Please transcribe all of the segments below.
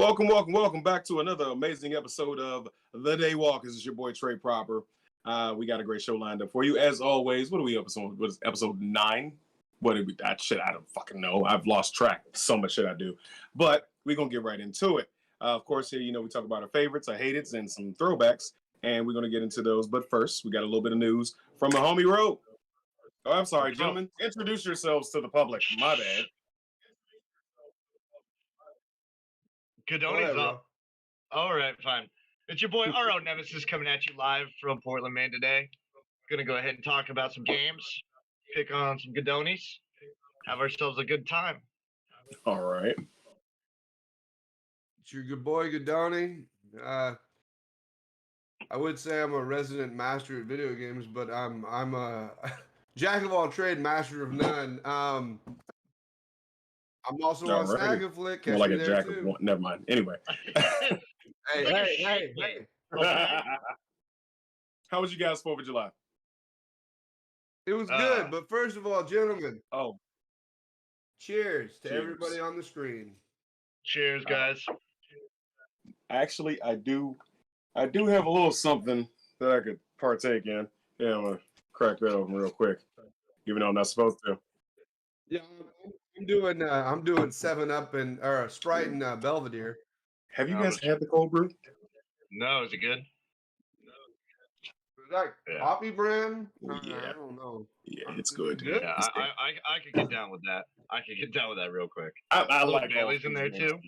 Welcome back to another amazing episode of The Day Walk. This is your boy Trey Proper. We got a great show lined up for you. As always, what are we episode? What is episode 9? What did we that shit? I don't fucking know. I've lost track. So much shit I do. But we're gonna get right into it. Of course, here we talk about our favorites, our hated, and some throwbacks, and we're gonna get into those. But first, we got a little bit of news from the homie Road. Oh, I'm sorry, gentlemen. Introduce yourselves to the public. My bad. Godoni's up. All right, fine. It's your boy RO Nemesis coming at you live from Portland, Maine today. Gonna go ahead and talk about some games, pick on some Godonis, have ourselves a good time. All right. It's your good boy Godoni. I would say I'm a resident master at video games, but I'm a jack of all trade, master of none. I'm also on Snagaflick. More like a jack of one. Never mind. Anyway. Hey. How was you guys' 4th of July? It was good, but first of all, gentlemen. Oh. Cheers to everybody on the screen. Cheers, guys. Actually, I do have a little something that I could partake in. Yeah, I'm gonna crack that open real quick, even though I'm not supposed to. Yeah, I'm doing 7-Up and or Sprite and Belvedere. Have you guys had the cold brew? No, is it good? Is that coffee brand? Yeah. I don't know. Yeah, it's good. Yeah, I could get down with that. I could get down with that real quick. I like Bailey's in there too.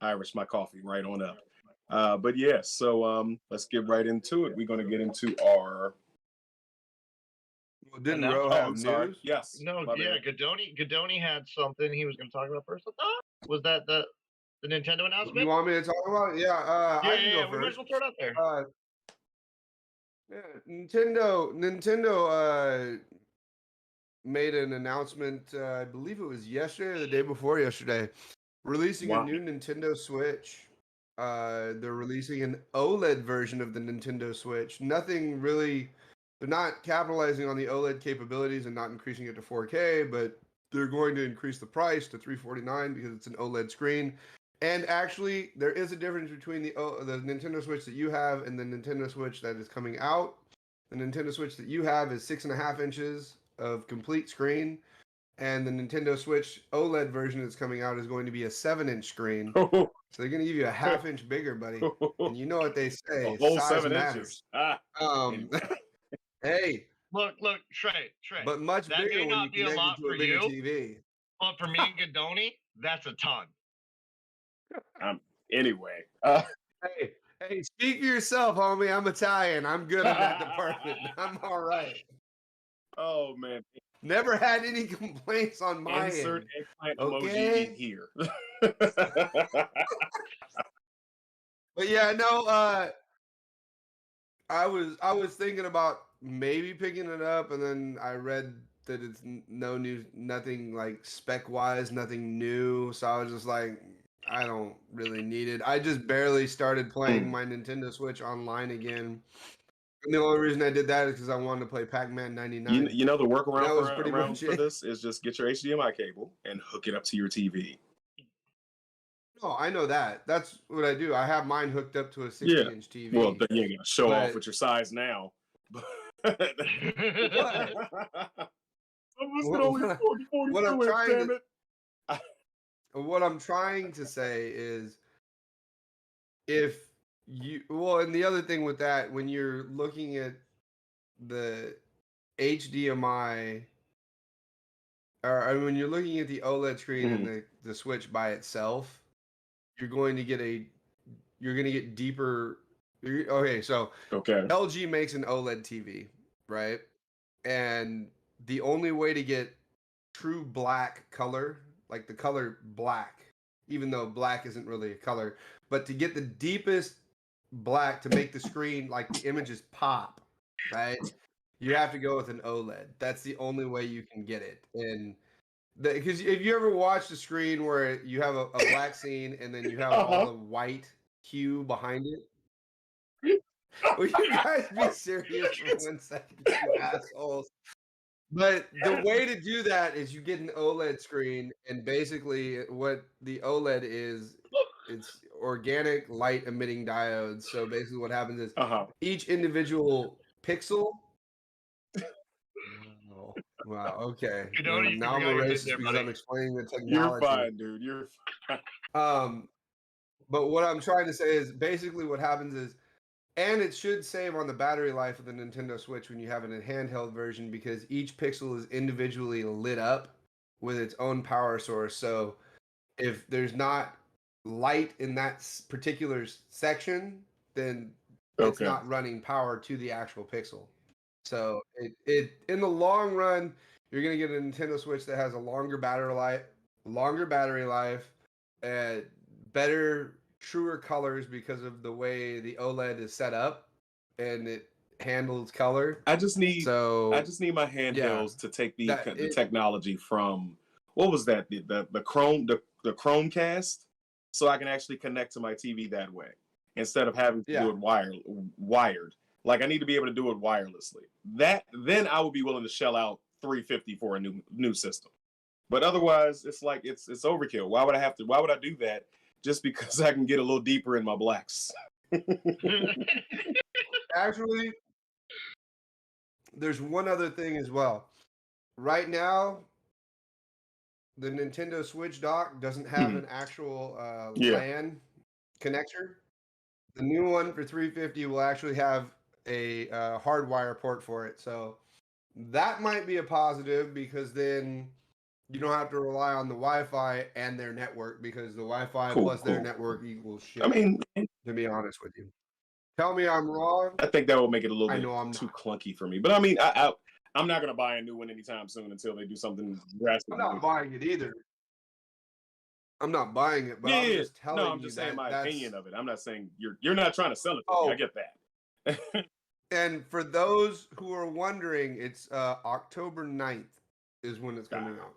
Irish my coffee right on up. But yeah, so let's get right into it. We're gonna get into our. Well, didn't Ro have news? Yes. No, yeah, Godoni had something he was going to talk about first. Was that the Nintendo announcement? You want me to talk about it? Yeah, I can go we might as well throw it out there. Nintendo made an announcement, I believe it was yesterday or the day before yesterday, releasing a new Nintendo Switch. They're releasing an OLED version of the Nintendo Switch. Nothing really... They're not capitalizing on the OLED capabilities and not increasing it to 4K, but they're going to increase the price to $349 because it's an OLED screen. And actually, there is a difference between the Nintendo Switch that you have and the Nintendo Switch that is coming out. The Nintendo Switch that you have is 6.5 inches of complete screen, and the Nintendo Switch OLED version that's coming out is going to be a 7-inch screen. So they're going to give you a half-inch bigger, buddy. And you know what they say: a whole size 7 matters. inches. Hey, look, Trey. But much that bigger may when not you be a connect lot it to a for bigger you, TV. but for me and Godoni, that's a ton. Anyway. Hey, speak for yourself, homie. I'm Italian. I'm good in that department. I'm all right. Oh man. Never had any complaints on my Insert end. eggplant Okay. emoji here. But yeah, no. I was thinking about maybe picking it up, and then I read that it's nothing like spec wise, nothing new. So I was just like, I don't really need it. I just barely started playing my Nintendo Switch online again. And the only reason I did that is because I wanted to play Pac-Man 99. You know the workaround for it. this is just get your HDMI cable and hook it up to your TV. No, I know that. That's what I do. I have mine hooked up to a 60-inch TV. Well, then you ain't gonna show off with your size now. What I'm trying to say is, and the other thing with that, when you're looking at the HDMI, or when you're looking at the OLED screen and the Switch by itself, you're going to get deeper. Okay, so LG makes an OLED TV, right? And the only way to get true black color, like the color black, even though black isn't really a color, but to get the deepest black to make the screen like the images pop, right? You have to go with an OLED. That's the only way you can get it. And because if you ever watched a screen where you have a black scene and then you have all the white hue behind it, will you guys be serious for 1 second, you assholes? But the way to do that is you get an OLED screen, and basically what the OLED is, it's organic light emitting diodes. So basically what happens is Uh-huh. each individual pixel. Wow, okay. Gadoni, you Now I'm a forgot your bit racist there, because buddy. I'm explaining the You're technology. fine, dude. You're fine. But what I'm trying to say is basically what happens is, and it should save on the battery life of the Nintendo Switch when you have it in handheld version, because each pixel is individually lit up with its own power source. So if there's not light in that particular section, then it's Okay. not running power to the actual pixel. So it in the long run, you're gonna get a Nintendo Switch that has a longer battery life, and better, truer colors because of the way the OLED is set up and it handles color. I just need So my handhelds to take the technology from, what was that? The Chromecast, so I can actually connect to my TV that way instead of having to do it wired. Like, I need to be able to do it wirelessly. Then I would be willing to shell out $350 for a new system. But otherwise, it's like it's overkill. Why would I do that just because I can get a little deeper in my blacks? Actually, there's one other thing as well. Right now, the Nintendo Switch dock doesn't have an actual LAN connector. The new one for 350 will actually have a hardwire port for it. So that might be a positive, because then you don't have to rely on the Wi-Fi and their network, because the Wi-Fi plus their network equals shit. I mean, to be honest with you. Tell me I'm wrong. I think that will make it a little bit too clunky for me. But I mean, I'm not going to buy a new one anytime soon until they do something drastic. I'm not buying it either. I'm not buying it, but I'm just telling you. No, I'm just saying my opinion of it. I'm not saying you're not trying to sell it to me. I get that. And for those who are wondering, it's October 9th is when it's coming out.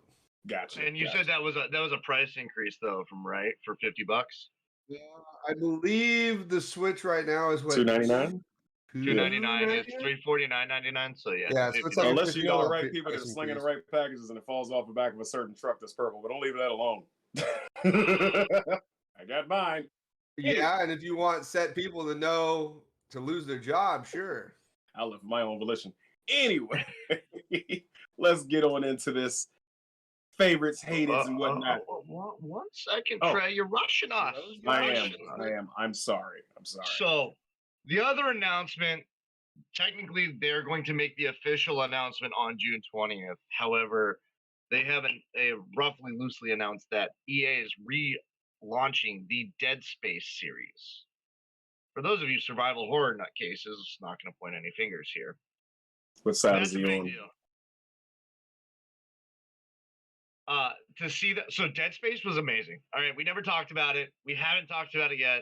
Gotcha. And you said that was a price increase though, for $50. Yeah, I believe the Switch right now is what, $299. $299 is $349.99. So yeah. Yeah, so it's like unless you know the right people that are slinging the right packages and it falls off the back of a certain truck that's purple, but don't leave that alone. I got mine. Yeah, and if you want set people to know to lose their job, sure. I left my own volition. Anyway, let's get on into this. Favorites, hateds, and whatnot. 1 second, Trey. You're rushing us. I am. I'm sorry. So, the other announcement, technically, they're going to make the official announcement on June 20th. However, they haven't roughly loosely announced that EA is relaunching the Dead Space series. For those of you survival horror nutcases, not going to point any fingers here. What side is he on? To see that, so Dead Space was amazing. All right, we never talked about it. We haven't talked about it yet.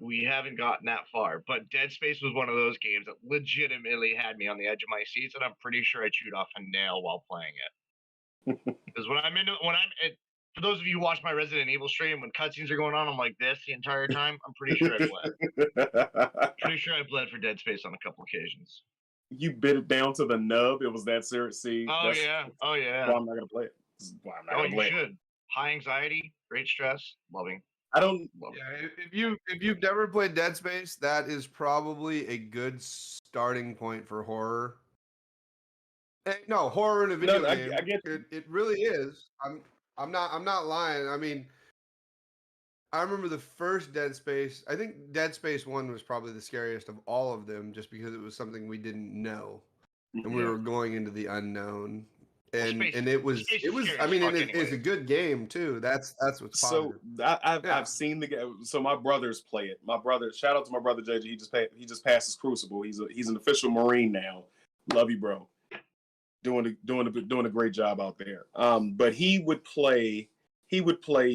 We haven't gotten that far. But Dead Space was one of those games that legitimately had me on the edge of my seats, and I'm pretty sure I chewed off a nail while playing it. Because for those of you who watch my Resident Evil stream, when cutscenes are going on, I'm like this the entire time. I'm pretty sure I bled. Pretty sure I bled for Dead Space on a couple occasions. You bit it down to the nub. It was that serious. See, oh yeah. Well, I'm not gonna play it. You should. High anxiety, great stress, loving. I don't. Yeah, if you've never played Dead Space, that is probably a good starting point for horror. No, horror in a video game. I get it really is. I'm not lying. I mean, I remember the first Dead Space. I think Dead Space 1 was probably the scariest of all of them, just because it was something we didn't know, and we were going into the unknown. And it was I mean, it is a good game too. That's what's positive. So I've seen the game. So my brothers play it. My brother, shout out to my brother JJ. He just passed his Crucible. He's an official Marine now. Love you, bro. Doing a great job out there. But he would play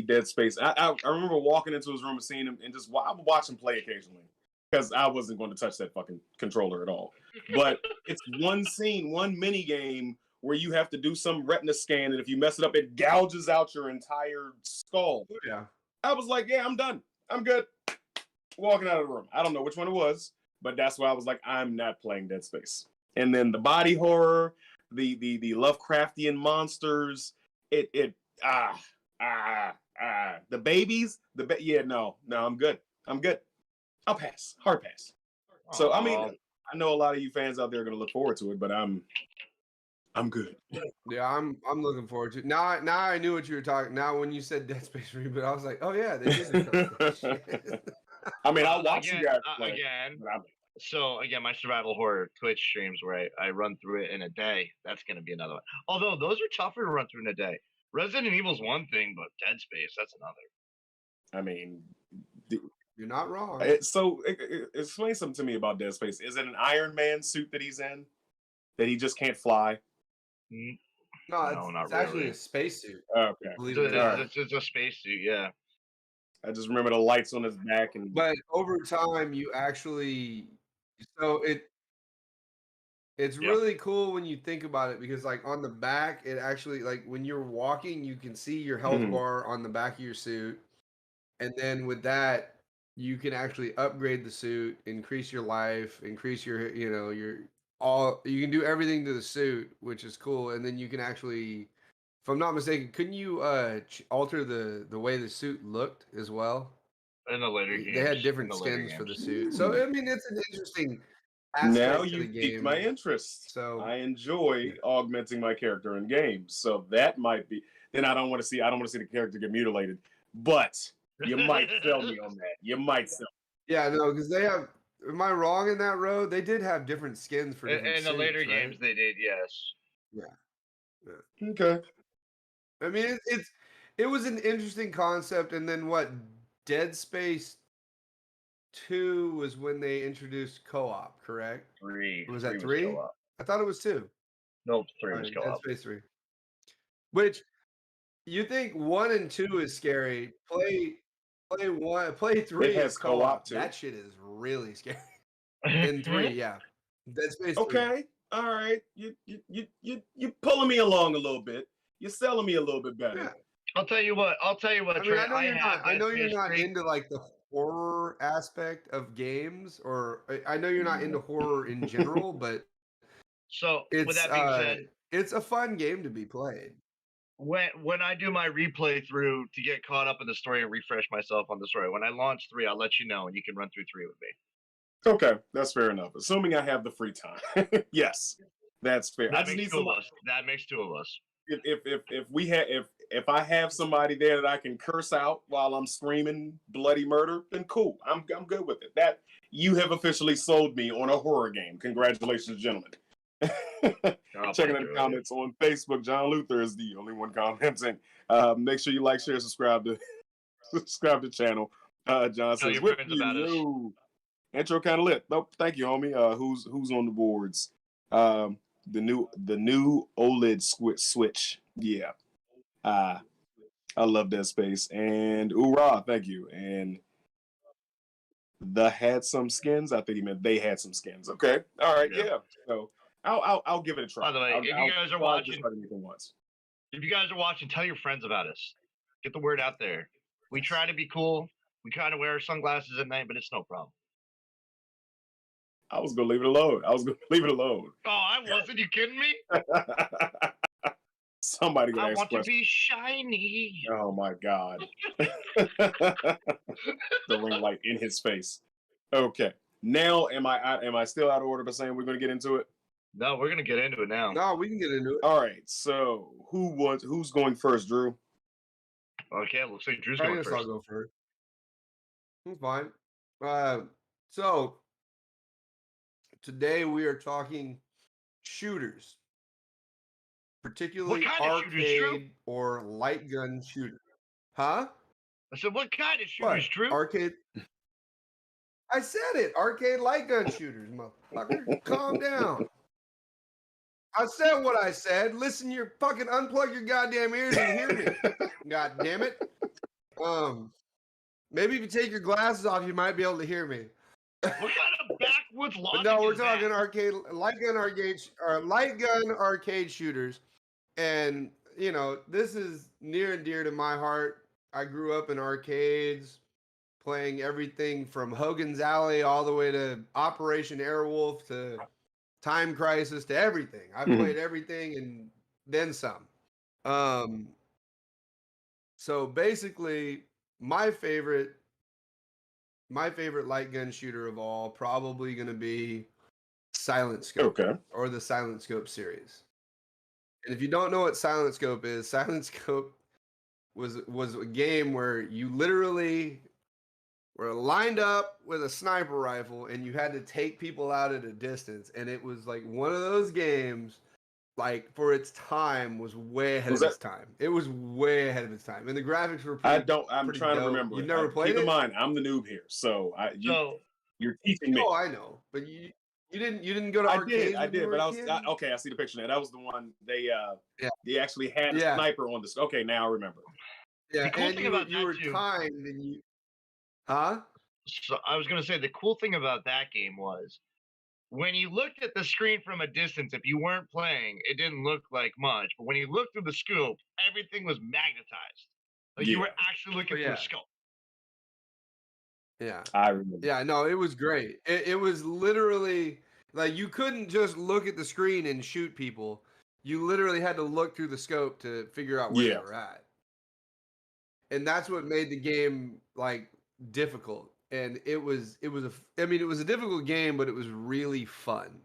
Dead Space. I remember walking into his room and seeing him, and I would watch him play occasionally, because I wasn't going to touch that fucking controller at all. But it's one scene, one mini game where you have to do some retina scan, and if you mess it up, it gouges out your entire skull. Yeah. I was like, yeah, I'm done. I'm good. Walking out of the room. I don't know which one it was, but that's why I was like, I'm not playing Dead Space. And then the body horror, the Lovecraftian monsters. Ah the babies. Yeah, no, I'm good. I'm good. I'll pass. Hard pass. So I mean, Aw. I know a lot of you fans out there are gonna look forward to it, but I'm good. Yeah, I'm looking forward to it. Now I knew what you were talking. Now when you said Dead Space reboot, I was like, oh yeah, they did announce that shit. I mean, I'll watch again, you guys play. again. But I'm, So again, my survival horror Twitch streams where I run through it in a day. That's gonna be another one. Although those are tougher to run through in a day. Resident Evil's one thing, but Dead Space, that's another. I mean, You're not wrong. explain something to me about Dead Space. Is it an Iron Man suit that he's in? That he just can't fly? Mm, No, No, not it's actually really. a spacesuit. Okay. Believe It's, it or not. it's a spacesuit, yeah. I just remember the lights on his back and But over time, you actually it's Yeah. really cool when you think about it because like on the back, it actually like when you're walking, you can see your health Mhm. bar on the back of your suit, and then with that, you can actually upgrade the suit, increase your life, increase your your you can do everything to the suit, which is cool, and then you can actually, if I'm not mistaken, couldn't you alter the way the suit looked as well? In the later games. They had in different the later skins for the games. suit. So I mean, it's an interesting now aspect to the you've piqued my game. interest. So I enjoy yeah. augmenting my character in games. So that might be. Then I don't want to see the character get mutilated. But you might sell me on that. You might sell. Yeah, no, because they have. Am I wrong in that road? They did have different skins for different In the later suits, games, right? they did, yes. Yeah. Okay. I mean, it was an interesting concept, and then what? Dead Space 2 was when they introduced co-op, correct? Three. Was that Three 3? co-op. I thought it was 2. Nope, three All was right, Dead co-op. Space 3. Which you think 1 and 2 is scary? Play 3 It is has co-op co-op. too. That shit is really scary. In 3, yeah. Dead Space 3. Okay. All right. You pulling me along a little bit. You're selling me a little bit better. Yeah. I'll tell you what, I mean, Trey. I know you're not. I Dead know you're Space not 3. into like the horror aspect of games, or I know you're not into horror in general, but So with it's that being said, it's a fun game to be played. when I do my replay through to get caught up in the story and refresh myself on the story, when I launch 3, I'll let you know and you can run through 3 with me. Okay, that's fair enough. Assuming I have the free time. Yes, that's fair. I That just makes need 2 of somebody. us. That makes 2 of us. If I have somebody there that I can curse out while I'm screaming bloody murder, then cool. I'm good with it. That you have officially sold me on a horror game. Congratulations, gentlemen. Oh, Checking my in the God. comments on Facebook, John Luther is the only one commenting. Make sure you like, share, subscribe to the channel. John Tell says, your "Whip friends you, about us." yo." Intro kind of lit. Nope, thank you, homie. Who's on the boards? The new OLED switch. Yeah. I love Dead Space and hoorah, thank you. And the had some skins. I think he meant they had some skins. Okay, all right, Yeah. yeah. So I'll give it a try. By the way, I'll, if you I'll guys are try watching- just about anything once. If you guys are watching, tell your friends about us. Get the word out there. We try to be cool. We kind of wear our sunglasses at night, but it's no problem. I was gonna leave it alone. Oh, I wasn't. You kidding me? Somebody gonna I ask want to questions. be shiny. Oh my god. The ring light in his face. Okay. Now am I still out of order by saying we're gonna get into it? No, we're gonna get into it now. No, we can get into it. All right. So who's going first, Drew? Okay, looks like Drew's I going guess first. I'll go first. I'm fine. So today we are talking shooters, particularly kind of shooters, Drew? arcade or light gun shooter. Huh? I said, what kind of What? shooters, Drew? Arcade. I said it. Arcade light gun shooters, motherfucker. Calm down. I said what I said. Listen, your fucking unplug your goddamn ears and hear me. God damn it. Maybe if you take your glasses off, you might be able to hear me. What kind of backwoods But logic no, we're is talking that? light gun arcade shooters, and this is near and dear to my heart. I grew up in arcades, playing everything from Hogan's Alley all the way to Operation Airwolf to Time Crisis to everything. I've Mhm. played everything and then some. So basically, my favorite light gun shooter of all probably going to be Silent Scope Okay. or the Silent Scope series. And if you don't know what Silent Scope is, Silent Scope was a game where you literally were lined up with a sniper rifle and you had to take people out at a distance, and it was like one of those games, like, for its time, was way ahead Was of its that- time. It was way ahead of its time, and the graphics were I'm pretty trying to dope. remember. You've it. never played Keep in it? mind, I'm the noob here, so So you're teaching me. Oh, I know, but you didn't go to I arcades when you did, were but a I was kid? okay. I see the picture now. That was the one Yeah. they actually had a Yeah. sniper on this. Okay, now I remember. Yeah, The cool and thing you about you that were too- timed and you, huh? So I was gonna say the cool thing about that game was when you looked at the screen from a distance, if you weren't playing, it didn't look like much. But when you looked through the scope, everything was magnetized. Like you were Yeah. actually looking through Yeah. the scope. Yeah. I remember. Yeah, no, it was great. It was literally like you couldn't just look at the screen and shoot people. You literally had to look through the scope to figure out where Yeah. they were at. And that's what made the game like difficult. And it was I mean, it was a difficult game, but it was really fun.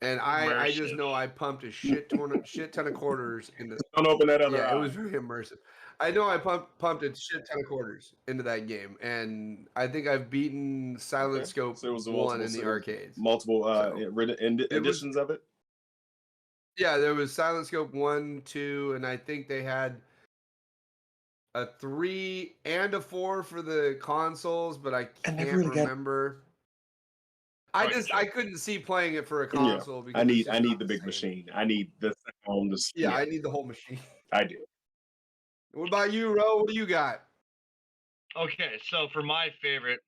And I just Immersive. know I pumped a shit ton of quarters into. Don't open that other Yeah, eye. it was very immersive. I know I pumped a shit ton of quarters into that game, and I think I've beaten Silent Okay. Scope So it was the 1 in the arcades. multiple So, editions of it. Yeah, there was Silent Scope 1, 2, and I think they had a 3 and a 4 for the consoles, but I can't remember. I couldn't see playing it for a console because I it's need just not the the big same. machine. I need the on the Yeah, I need the whole machine. I do. What about you, Ro? What do you got? Okay, so for my favorite,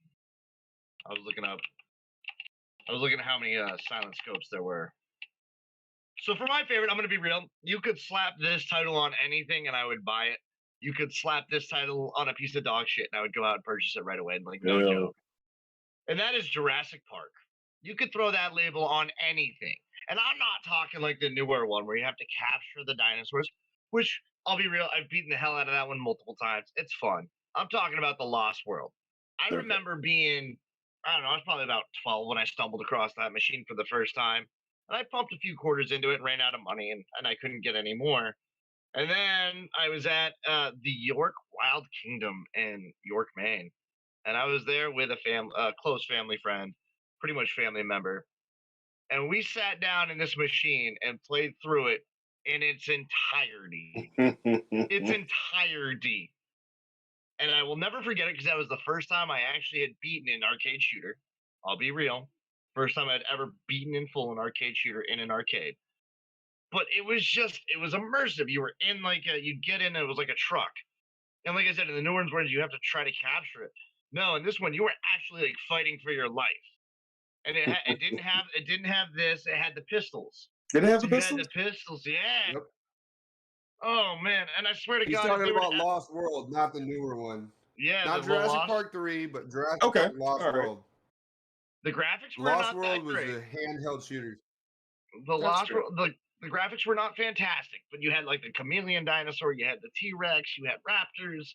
I was looking at how many silent scopes there were. So for my favorite, I'm gonna be real. You could slap this title on anything and I would buy it. You could slap this title on a piece of dog shit and I would go out and purchase it right away. Like no Yeah. joke. And that is Jurassic Park. You could throw that label on anything. And I'm not talking like the newer one where you have to capture the dinosaurs, which I'll be real, I've beaten the hell out of that one multiple times. It's fun. I'm talking about the Lost World. I Okay. remember being, I don't know, I was probably about 12 when I stumbled across that machine for the first time. And I pumped a few quarters into it and ran out of money and I couldn't get any more. And then I was at the York Wild Kingdom in York, Maine. And I was there with a close family friend, pretty much family member. And we sat down in this machine and played through it in its entirety. Its entirety. And I will never forget it because that was the first time I actually had beaten an arcade shooter. I'll be real. First time I'd ever beaten in full an arcade shooter in an arcade. But it was immersive. You were in you'd get in, it was like a truck. And like I said, in the New Orleans ones, you have to try to capture it. No, in this one, you were actually like fighting for your life. And it didn't have this. It had the pistols. Did it have the It had pistols? the pistols, yeah. Yep. Oh man, and I swear to He's God, if talking they were about to- Lost World, not the newer one. yeah, Not the Jurassic Lost, Park 3, but Jurassic Okay, Park Lost all right. World. the graphics were Lost not World that was great. the handheld shooters. The That's Lost fair. World, the graphics were not fantastic, but you had like the chameleon dinosaur, you had the T-Rex, you had raptors.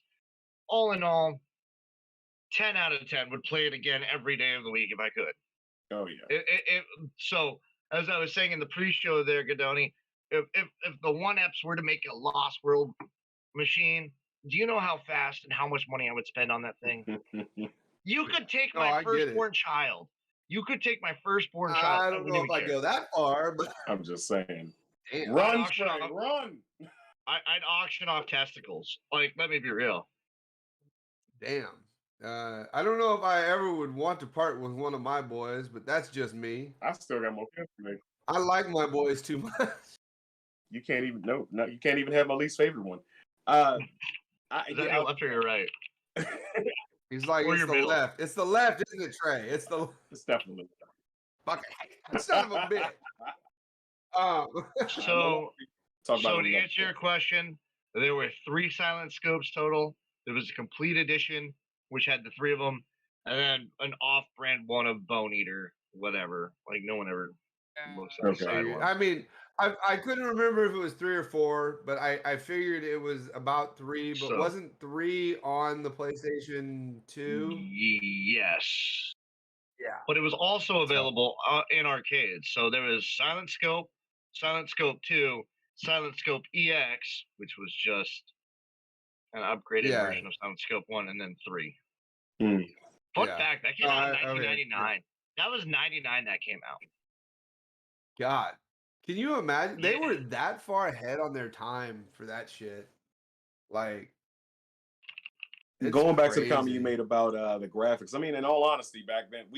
All in all, 10 out of 10 would play it again every day of the week if I could. Oh yeah. So as I was saying in the pre-show there, Gadoni, if the one Eps were to make a Lost World machine, do you know how fast and how much money I would spend on that thing? You could take No, my I get it. firstborn child. You could take my firstborn child. I don't know if I go that far, but I'm just saying. damn. Run, auction Trey, off- run. I'd auction off testicles. Like, let me be real. Damn. I don't know if I ever would want to part with one of my boys, but that's just me. I still got more kids for me. I like my boys too much. You can't even no, you can't even have my least favorite one. Is that your left or your right? He's like, Or it's your the middle. left. It's the left, isn't it, Trey? It's the It's definitely. fucking son of a bitch. So, Talk about so it to another answer your day. question, there were 3 silent scopes total. There was a complete edition, which had the 3 of them, and then an off-brand one of Bone Eater, whatever. Like no one ever Looks like a Okay. side one. I mean, I couldn't remember if it was 3 or 4, but I figured it was about 3. But So- wasn't 3 on the PlayStation 2? Yes. Yeah. But it was also available in arcades. So there was Silent Scope, Silent Scope 2, Silent Scope EX, which was just an upgraded Yeah. version of Silent Scope 1, and then 3. Mm. Fun Yeah. fact, that came out in Okay, 1999. That was 99 that came out. God, can you imagine? They Yeah. were that far ahead on their time for that shit. Like, it's Going back to the comment you crazy. made about the graphics. I mean, in all honesty, back then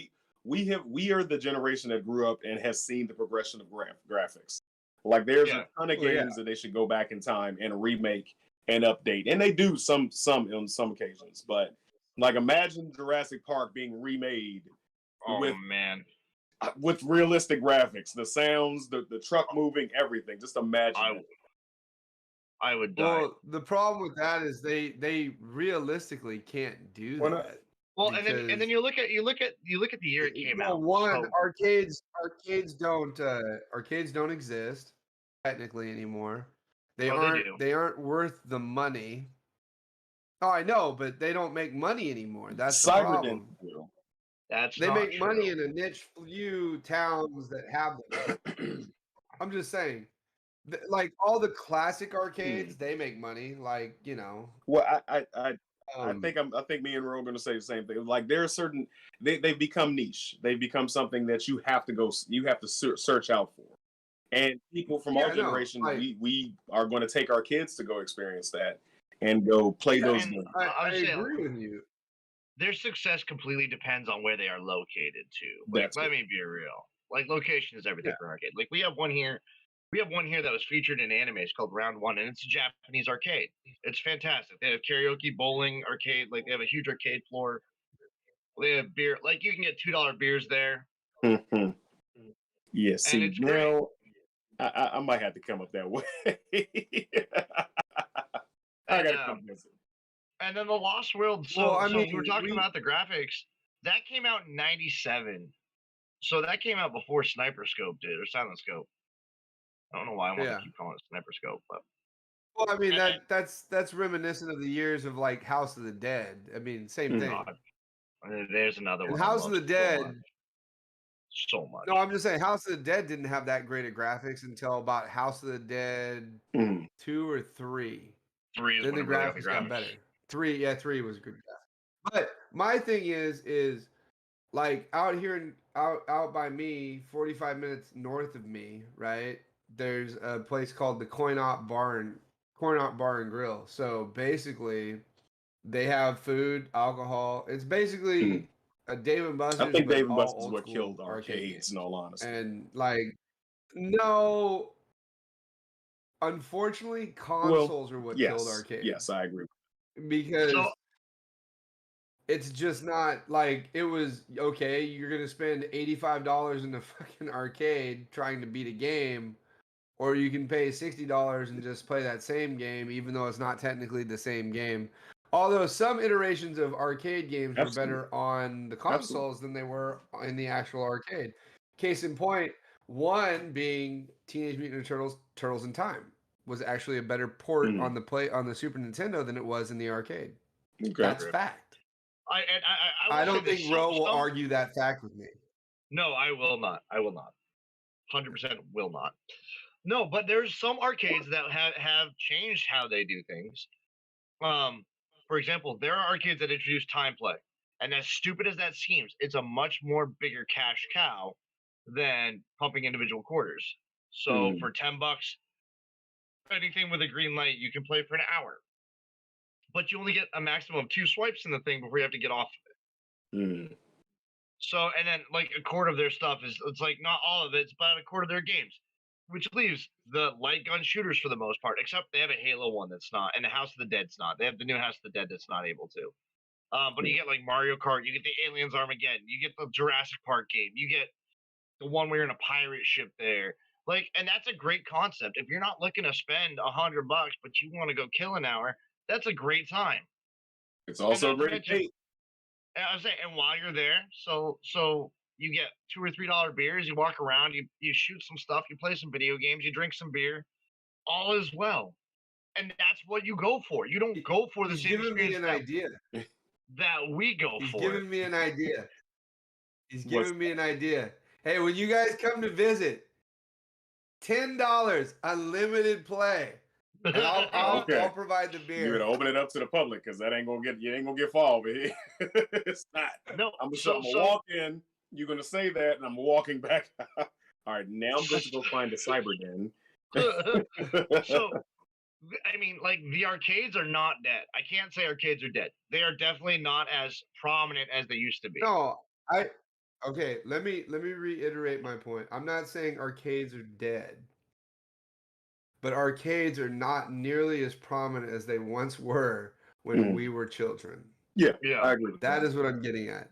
we are the generation that grew up and has seen the progression of graphics. Like there's Yeah. a ton of Well, yeah. games that they should go back in time and remake and update, and they do some on some occasions. But like, imagine Jurassic Park being remade Oh with man, realistic graphics, the sounds, the truck moving, everything. Just imagine I it. I would die. Well, the problem with that is they realistically can't do Why not? that. Well, and then because- you look at the year it came Well, out. one, So- arcades don't exist technically anymore. They Oh, they aren't do. they aren't worth the money. Oh, I know, but they don't make money anymore. That's the problem. will. That's They not make money true. in a niche few towns that have them. I'm just saying, like all the classic arcades, they make money. Like Well, I um, I think me and Ro are going to say the same thing. Like there are certain they become niche. They become something that you have to search out for. And people from Yeah, our no, generation, like- we are going to take our kids to go experience that and go play Yeah, those and games. I would say agree with you. their success completely depends on where they are located too. Like, That's let it. me be real. Like location is everything Yeah. for an arcade. Like we have one here. We have one here that was featured in anime. It's called Round One, and it's a Japanese arcade. It's fantastic. They have karaoke, bowling, arcade. Like they have a huge arcade floor. They have beer. Like you can get $2 beers there. Yeah, see it's great. now I might have to come up that way. I And, gotta come visit. and then the Lost World. So, Well, I so we were mean, talking about the graphics. That came out in '97. So that came out before Sniper Scope did, or Silent Scope. I don't know why I want Yeah. to keep calling it Sniper Scope, but Well, I mean And that's reminiscent of the years of like House of the Dead. I mean, same Mhm. thing. God, there's another And one. I House of love the so Dead. much. So much. No, I'm just saying House of the Dead didn't have that great of graphics until about House of the Dead Mhm. 2 or 3. 3 is Then when the it really got graphics got better. 3 was a good graphic. But my thing is like out here out by me, 45 minutes north of me, right? There's a place called the Coin Op Bar and Grill. So basically, they have food, alcohol. It's basically a Dave and Buster's. I think but Dave and all Buster's is old what school killed arcade arcades, games. in all honesty. And like, no, unfortunately, consoles are what killed arcades. Yes, I agree. Because So- it's just not like it was okay. You're gonna spend $85 in the fucking arcade trying to beat a game, or you can pay $60 and just play that same game, even though it's not technically the same game. Although some iterations of arcade games were better on the consoles than they were in the actual arcade. Case in point, one being Teenage Mutant Ninja Turtles: Turtles in Time was actually a better port on the Super Nintendo than it was in the arcade. Okay. That's fact. I I will don't say think this, Ro will some- argue that fact with me. No, I will not. 100% will not. No, but there's some arcades that have changed how they do things. For example, there are arcades that introduce time play, and as stupid as that seems, it's a much more bigger cash cow than pumping individual quarters. So for $10, anything with a green light, you can play for an hour, but you only get a maximum of 2 swipes in the thing before you have to get off. So, and then like a quarter of their stuff it's like not all of it, it's about a quarter of their games, which leaves the light gun shooters for the most part, except they have a Halo one that's not, and the House of the Dead's not. They have the new House of the Dead that's not able to. But you get like Mario Kart, you get the Aliens Armageddon, you get the Jurassic Park game, you get the one where you're in a pirate ship there. Like, and that's a great concept. If you're not looking to spend $100, but you want to go kill an hour, that's a great time. It's also a not to great mention- date. And I was saying, and while you're there, so You get $2 or $3 beers. You walk around. You shoot some stuff. You play some video games. You drink some beer. All is well, and that's what you go for. You don't go for the He's same giving me experience an that, idea. that we go He's for. giving me an idea. He's What's giving me an idea. Hey, when you guys come to visit, $10 unlimited play, and Okay. I'll provide the You beer. gotta open it up to the public because that ain't gonna get you ain't gonna get far over here. It's not. No, I'm so gonna walk in. You're gonna say that, and I'm walking back. All right, now I'm going to go find a cyber den. so I mean, like the arcades are not dead. I can't say arcades are dead. They are definitely not as prominent as they used to be. No, okay, let me reiterate my point. I'm not saying arcades are dead. But arcades are not nearly as prominent as they once were when we were children. Yeah, Yeah. I agree. That is what I'm getting at.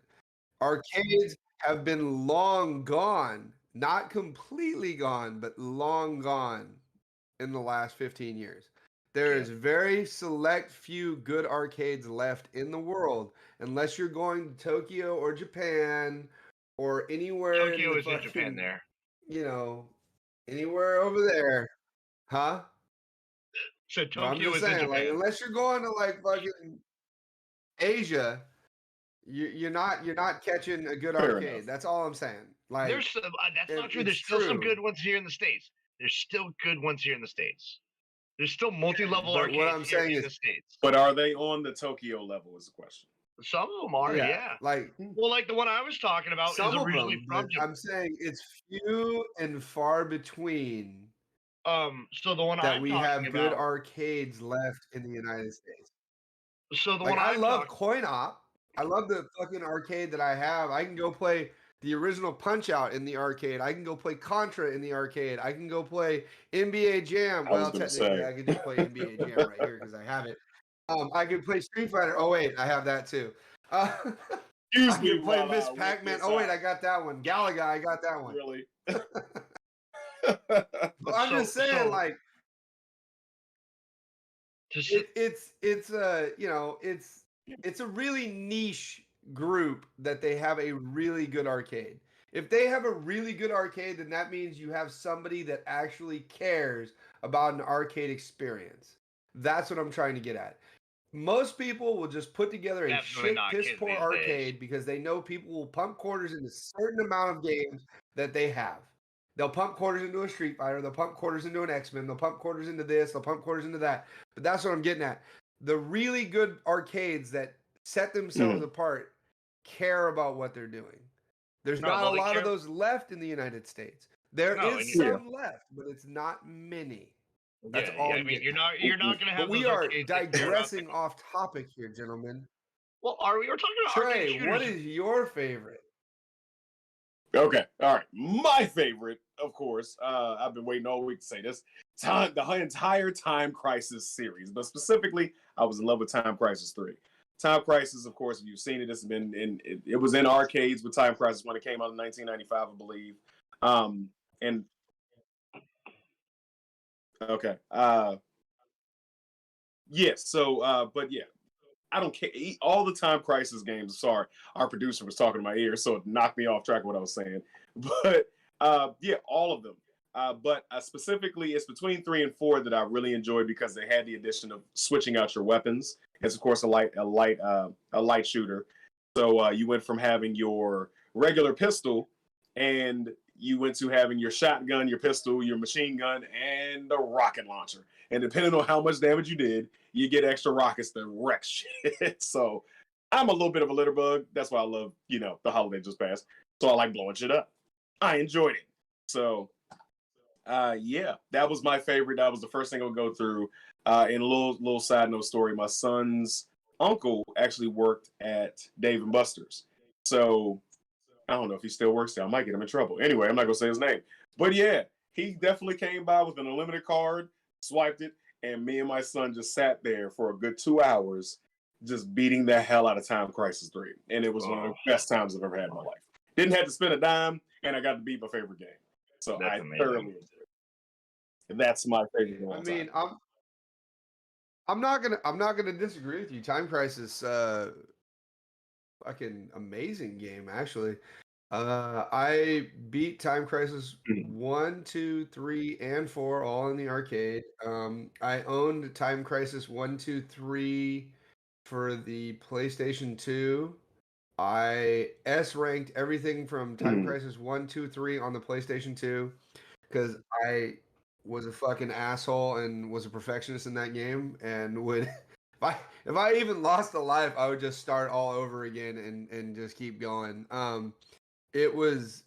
Arcades have been long gone, not completely gone, but long gone in the last 15 years. There is very select few good arcades left in the world, unless you're going to Tokyo or Japan or anywhere Tokyo in is the in Japan there. you know, anywhere over there. Huh? So But I'm Tokyo just is in saying, like, Japan. unless you're going to like fucking Asia, you're not catching a good Fair arcade. enough. That's all I'm saying. Like, There's some, that's not true. it's There's still some true. good ones here in the States. There's still good ones here in the States. There's still multi-level But arcades what I'm here saying in is- the States. But are they on the Tokyo level? Is the question. Some of them are, yeah. like Well, like the one I was talking about some is of originally them. from But Japan. I'm saying it's few and far between So the one that I'm we talking have good about. arcades left in the United States. So the Like, one I I'm love talking. Coin Op. I love the fucking arcade that I have. I can go play the original Punch Out in the arcade. I can go play Contra in the arcade. I can go play NBA Jam. I was Well, gonna technically, say. I could just play NBA Jam right here because I have it. I could play Street Fighter. Oh wait, I have that too. I Excuse me can play while Miss I whip Pac-Man. this Oh wait, out. I got that one. Galaga, I got that one. Really? But I'm just saying, like, it's you know, it's a really niche group that they have a really good arcade. If they have a really good arcade, then that means you have somebody that actually cares about an arcade experience. That's what I'm trying to get at. Most people will just put together a Definitely shit not piss kids poor these days. arcade because they know people will pump quarters into a certain amount of games that they have. They'll pump quarters into a Street Fighter, they'll pump quarters into an X-Men, they'll pump quarters into this, they'll pump quarters into that. But that's what I'm getting at. The really good arcades that set themselves apart care about what they're doing. There's No, not well, a they lot of care- those left in the United States. There No, is and you- some left, but it's not many. That's Yeah, all I I'm mean, getting you're not gonna have. But we those are arcades that care about digressing the- off topic here, gentlemen. Well, are we? We're talking about arcade Trey, shooters. what is your favorite? Okay, all right. My favorite, of course. I've been waiting all week to say this. The entire Time Crisis series, but specifically, I was in love with Time Crisis 3. Time Crisis, of course, if you've seen it, it's been it was in arcades with Time Crisis when it came out in 1995, I believe. And okay, yes. So, but yeah, I don't care. All the Time Crisis games. Sorry, our producer was talking to my ear, so it knocked me off track of what I was saying. But yeah, all of them. But specifically, it's between 3 and 4 that I really enjoyed because they had the addition of switching out your weapons. It's of course a light shooter. So you went from having your regular pistol, and you went to having your shotgun, your pistol, your machine gun, and the rocket launcher. And depending on how much damage you did, you get extra rockets to wreck shit. So I'm a little bit of a litter bug. That's why I love, the holiday just passed. So I like blowing shit up. I enjoyed it. So yeah, that was my favorite. That was the first thing I would go through. And a little side note story, my son's uncle actually worked at Dave and Buster's. So I don't know if he still works there. I might get him in trouble. Anyway, I'm not gonna say his name. But yeah, he definitely came by with an unlimited card, swiped it, and me and my son just sat there for a good 2 hours, just beating the hell out of Time Crisis 3. And it was one of the best times I've ever had in my life. Didn't have to spend a dime, and I got to beat my favorite game. So That's I amazing. thoroughly enjoyed it. And that's my favorite game. I mean, I'm not gonna disagree with you. Time Crisis, fucking amazing game, actually. I beat Time Crisis Mhm. 1, 2, 3, and 4 all in the arcade. I owned Time Crisis 1, 2, 3 for the PlayStation 2. I S ranked everything from Time Mhm. Crisis 1, 2, 3 on the PlayStation 2 because I was a fucking asshole and was a perfectionist in that game and would if I even lost a life, I would just start all over again and just keep going. It was,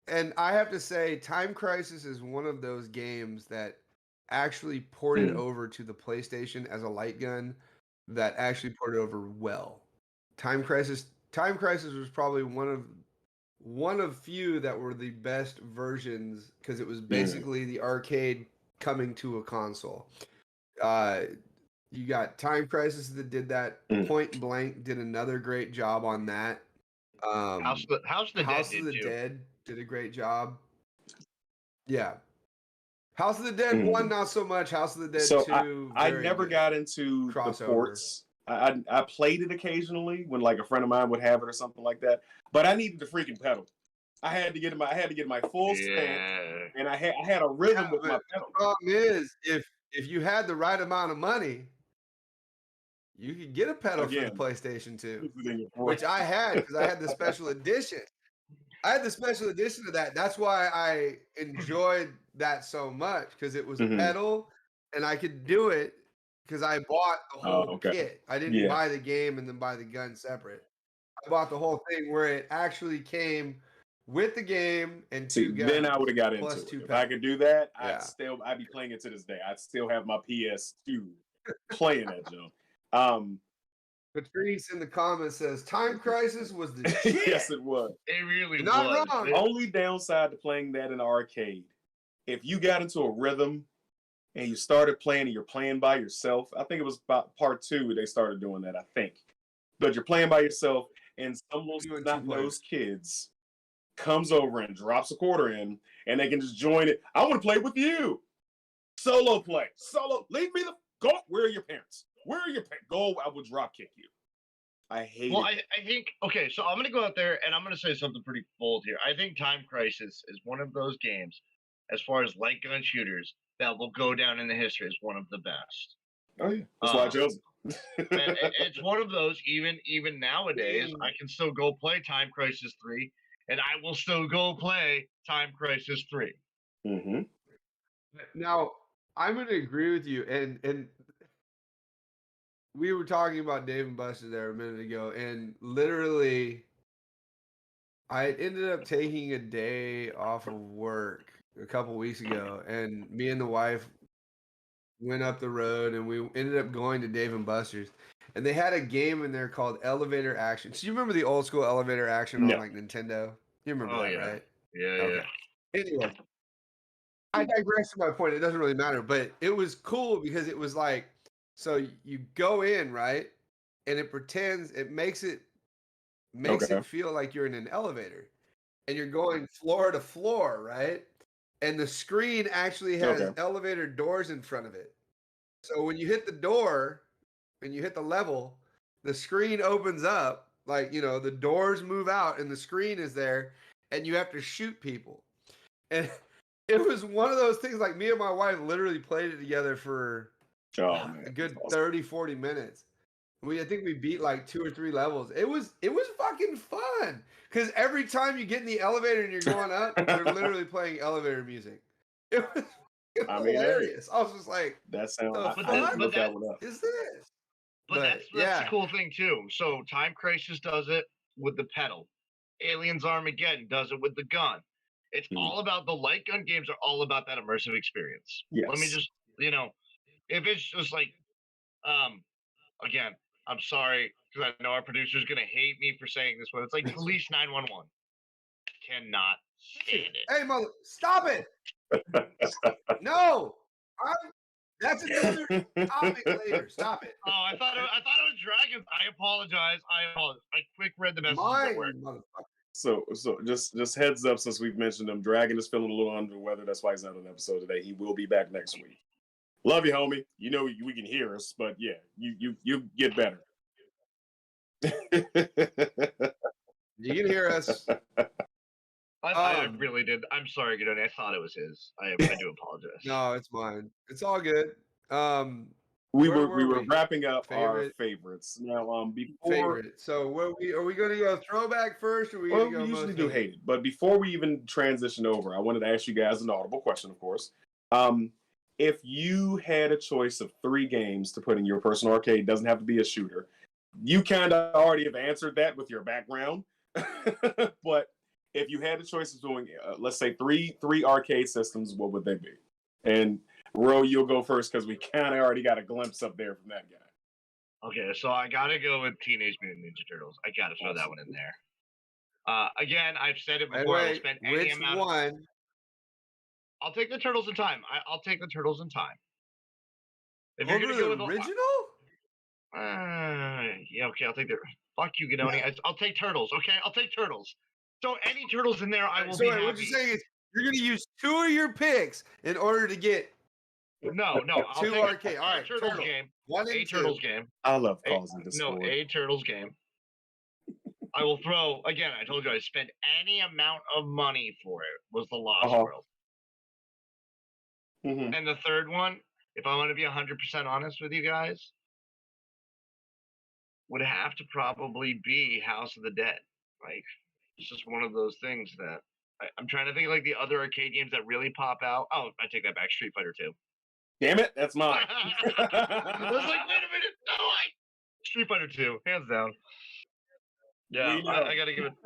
and I have to say, Time Crisis is one of those games that actually ported Mhm. over to the PlayStation as a light gun that actually ported over well. Time Crisis was probably one of few that were the best versions because it was Mhm. basically the arcade coming to a console. Uh, you got Time Crisis that did that. Mhm. Point Blank did another great job on that. House of the Dead House of did the too. Dead did a great job. Yeah. House of the Dead 1, Mhm. not so much. House of the Dead So 2, I very never good. got into the Crossover. ports. I played it occasionally when like a friend of mine would have it or something like that. But I needed the freaking pedal. I had to get my full stance, Yeah. and I had a Yeah, rhythm with but my the pedal. problem is if you had the right amount of money, you could get a pedal for the Again, PlayStation 2, this is in your which I had because I had the special edition. I had the special edition of that. That's why I enjoyed that so much because it was a Mhm. pedal and I could do it because I bought the Oh, whole okay. kit. I didn't Yeah. buy the game and then buy the gun separate. I bought the whole thing where it actually came with the game and See, 2 then I would guns have got plus into it. 2 If I pedals. could do that, Yeah. I'd be playing it to this day. I'd still have my PS2 playing that jump. Um, Patrice in the comments says Time Crisis was the shit. yes, it was. It really You're not was. wrong. Only downside to playing that in an arcade, if you got into a rhythm and you started playing and you're playing by yourself, I think it was about part 2 they started doing that, I think. But you're playing by yourself and some little You and 2 snot-nosed players. kids comes over and drops a quarter in and they can just join it. I want to play with you. Solo play. Solo. Leave me the go. Where are your parents? Where are your parents? Go. I will drop kick you. I hate Well, it. I think okay, so I'm gonna go out there and I'm gonna say something pretty bold here. I think Time Crisis is one of those games, as far as light gun shooters, that will go down in the history as one of the best. Oh yeah, that's why I Um, chose it- it. it's one of those even nowadays. I can still go play Time Crisis 3, and I will still go play Time Crisis 3. Mm-hmm. Now, I'm going to agree with you and we were talking about Dave and Buster there a minute ago and literally I ended up taking a day off of work a couple weeks ago and me and the wife went up the road and we ended up going to Dave and Buster's and they had a game in there called Elevator Action. So you remember the old school Elevator Action on No. like Nintendo? You remember Oh that, yeah, right? yeah. Okay. Anyway, I digress to my point. It doesn't really matter, but it was cool because it was like, so you go in, right? And it pretends it makes Okay. it feel like you're in an elevator and you're going floor to floor, right? And the screen actually has Okay. elevator doors in front of it. So when you hit the door and you hit the level, the screen opens up, like, the doors move out and the screen is there and you have to shoot people. And it was one of those things like me and my wife literally played it together for Oh man, a that's good awesome. 30, 40 minutes. I think we beat like 2 or 3 levels. It was fucking fun. Cause every time you get in the elevator and you're going up, they're literally playing elevator music. It was I mean, hey, hilarious. I was just like, that sound. the But I that, need to fuck but look that, that one up. is this? but But that's the yeah. cool thing too. So Time Crisis does it with the pedal. Aliens Armageddon does it with the gun. It's Mhm. all about the light gun games are all about that immersive experience. Let me Yes. just if it's just like um again, I'm sorry because I know our producer's gonna hate me for saying this, but it's like Police 911. Cannot stand it. Hey mother, stop it. No. That's another topic later. Stop it. Oh, I thought it was Dragons. I apologize. I quick read the messages at Mine, work. you motherfucker. So just heads up, since we've mentioned him, Dragon is feeling a little under the weather. That's why he's not on the episode today. He will be back next week. Love you, homie. You know we can hear us, but yeah, you get better. You can hear us. really did. I'm sorry, Gidoni. I thought it was his. I do apologize. No, it's mine. It's all good. We Where were were we? wrapping up our Favorite? favorites. Now, before Favorite. So are we going to go throwback first, or are we well, going to we go usually most do hated? hated, but before we even transition over, I wanted to ask you guys an audible question, of course. If you had a choice of 3 games to put in your personal arcade, doesn't have to be a shooter. You kind of already have answered that with your background, but if you had a choice of doing, let's say three arcade systems, what would they be? And Ro, you'll go first because we kind of already got a glimpse up there from that guy. Okay, so I gotta go with Teenage Mutant Ninja Turtles. I gotta throw that one in there. Again, I've said it before. I will Wait, spend any which amount. one? I'll take the Turtles in Time. I'll take the Turtles in Time. If you're Over gonna go the with original? yeah, okay, I'll take the. Fuck you, Gidoni. I'll take Turtles. Okay, I'll take Turtles. So any Turtles in there, I will So be wait, happy. what you're saying is you're going to use 2 of your picks in order to get No, I'll 2 take arcade. a All right, Turtles Turtle. game. 1 and A 2. Turtles game. I love causing No, discord. a Turtles game. I will throw again. I told you I spent any amount of money for it. Was the Lost World. Mm-hmm. And the third one, if I want to be 100% honest with you guys, would have to probably be House of the Dead. Like, it's just one of those things that I'm trying to think of, like the other arcade games that really pop out. Oh, I take that back. Street Fighter 2. Damn it, that's mine. I was like, wait a minute. No, Street Fighter 2, hands down. Yeah, I gotta give it.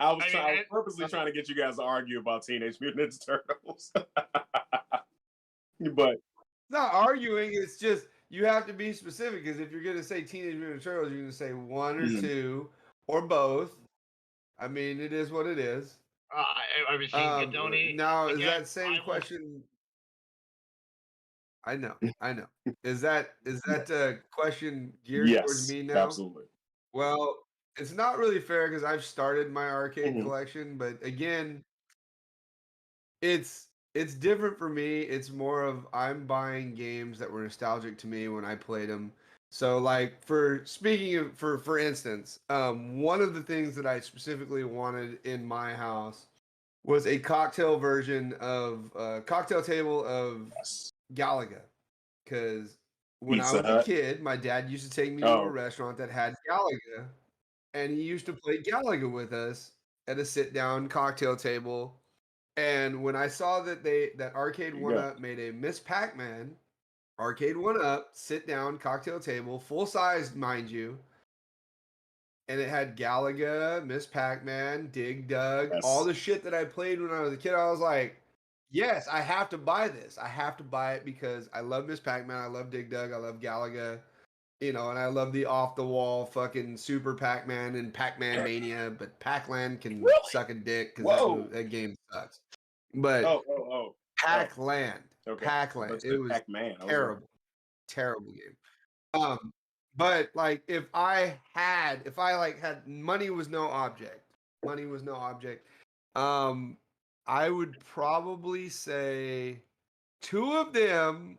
I was purposely trying to get you guys to argue about Teenage Mutant Ninja Turtles. But not arguing, it's just you have to be specific, because if you're going to say Teenage Mutant Turtles, you're going to say 1 or 2 or both. I mean, it is what it is. I was seeing Gidoni. Now, is that same question? I know. Is that question geared towards me now? Absolutely. Well, it's not really fair because I've started my arcade collection, but again, it's different for me. It's more of I'm buying games that were nostalgic to me when I played them. So, like, for instance, one of the things that I specifically wanted in my house was a cocktail version of cocktail table of Galaga, because when I was a kid, my dad used to take me to a restaurant that had Galaga, and he used to play Galaga with us at a sit-down cocktail table. And when I saw that Arcade 1-Up made a Miss Pac-Man Arcade 1-Up sit-down cocktail table, full-sized, mind you, and it had Galaga, Miss Pac-Man, Dig Dug, all the shit that I played when I was a kid, I was like, yes, I have to buy this. I have to buy it because I love Miss Pac-Man, I love Dig Dug, I love Galaga, and I love the off-the-wall fucking Super Pac-Man and Pac-Man Mania, but Pac-Land can suck a dick because that game sucks. But Pac-Land. Okay. Pac-Land. It was Pac-Man. terrible. Terrible game. But like if I had money was no object. I would probably say 2 of them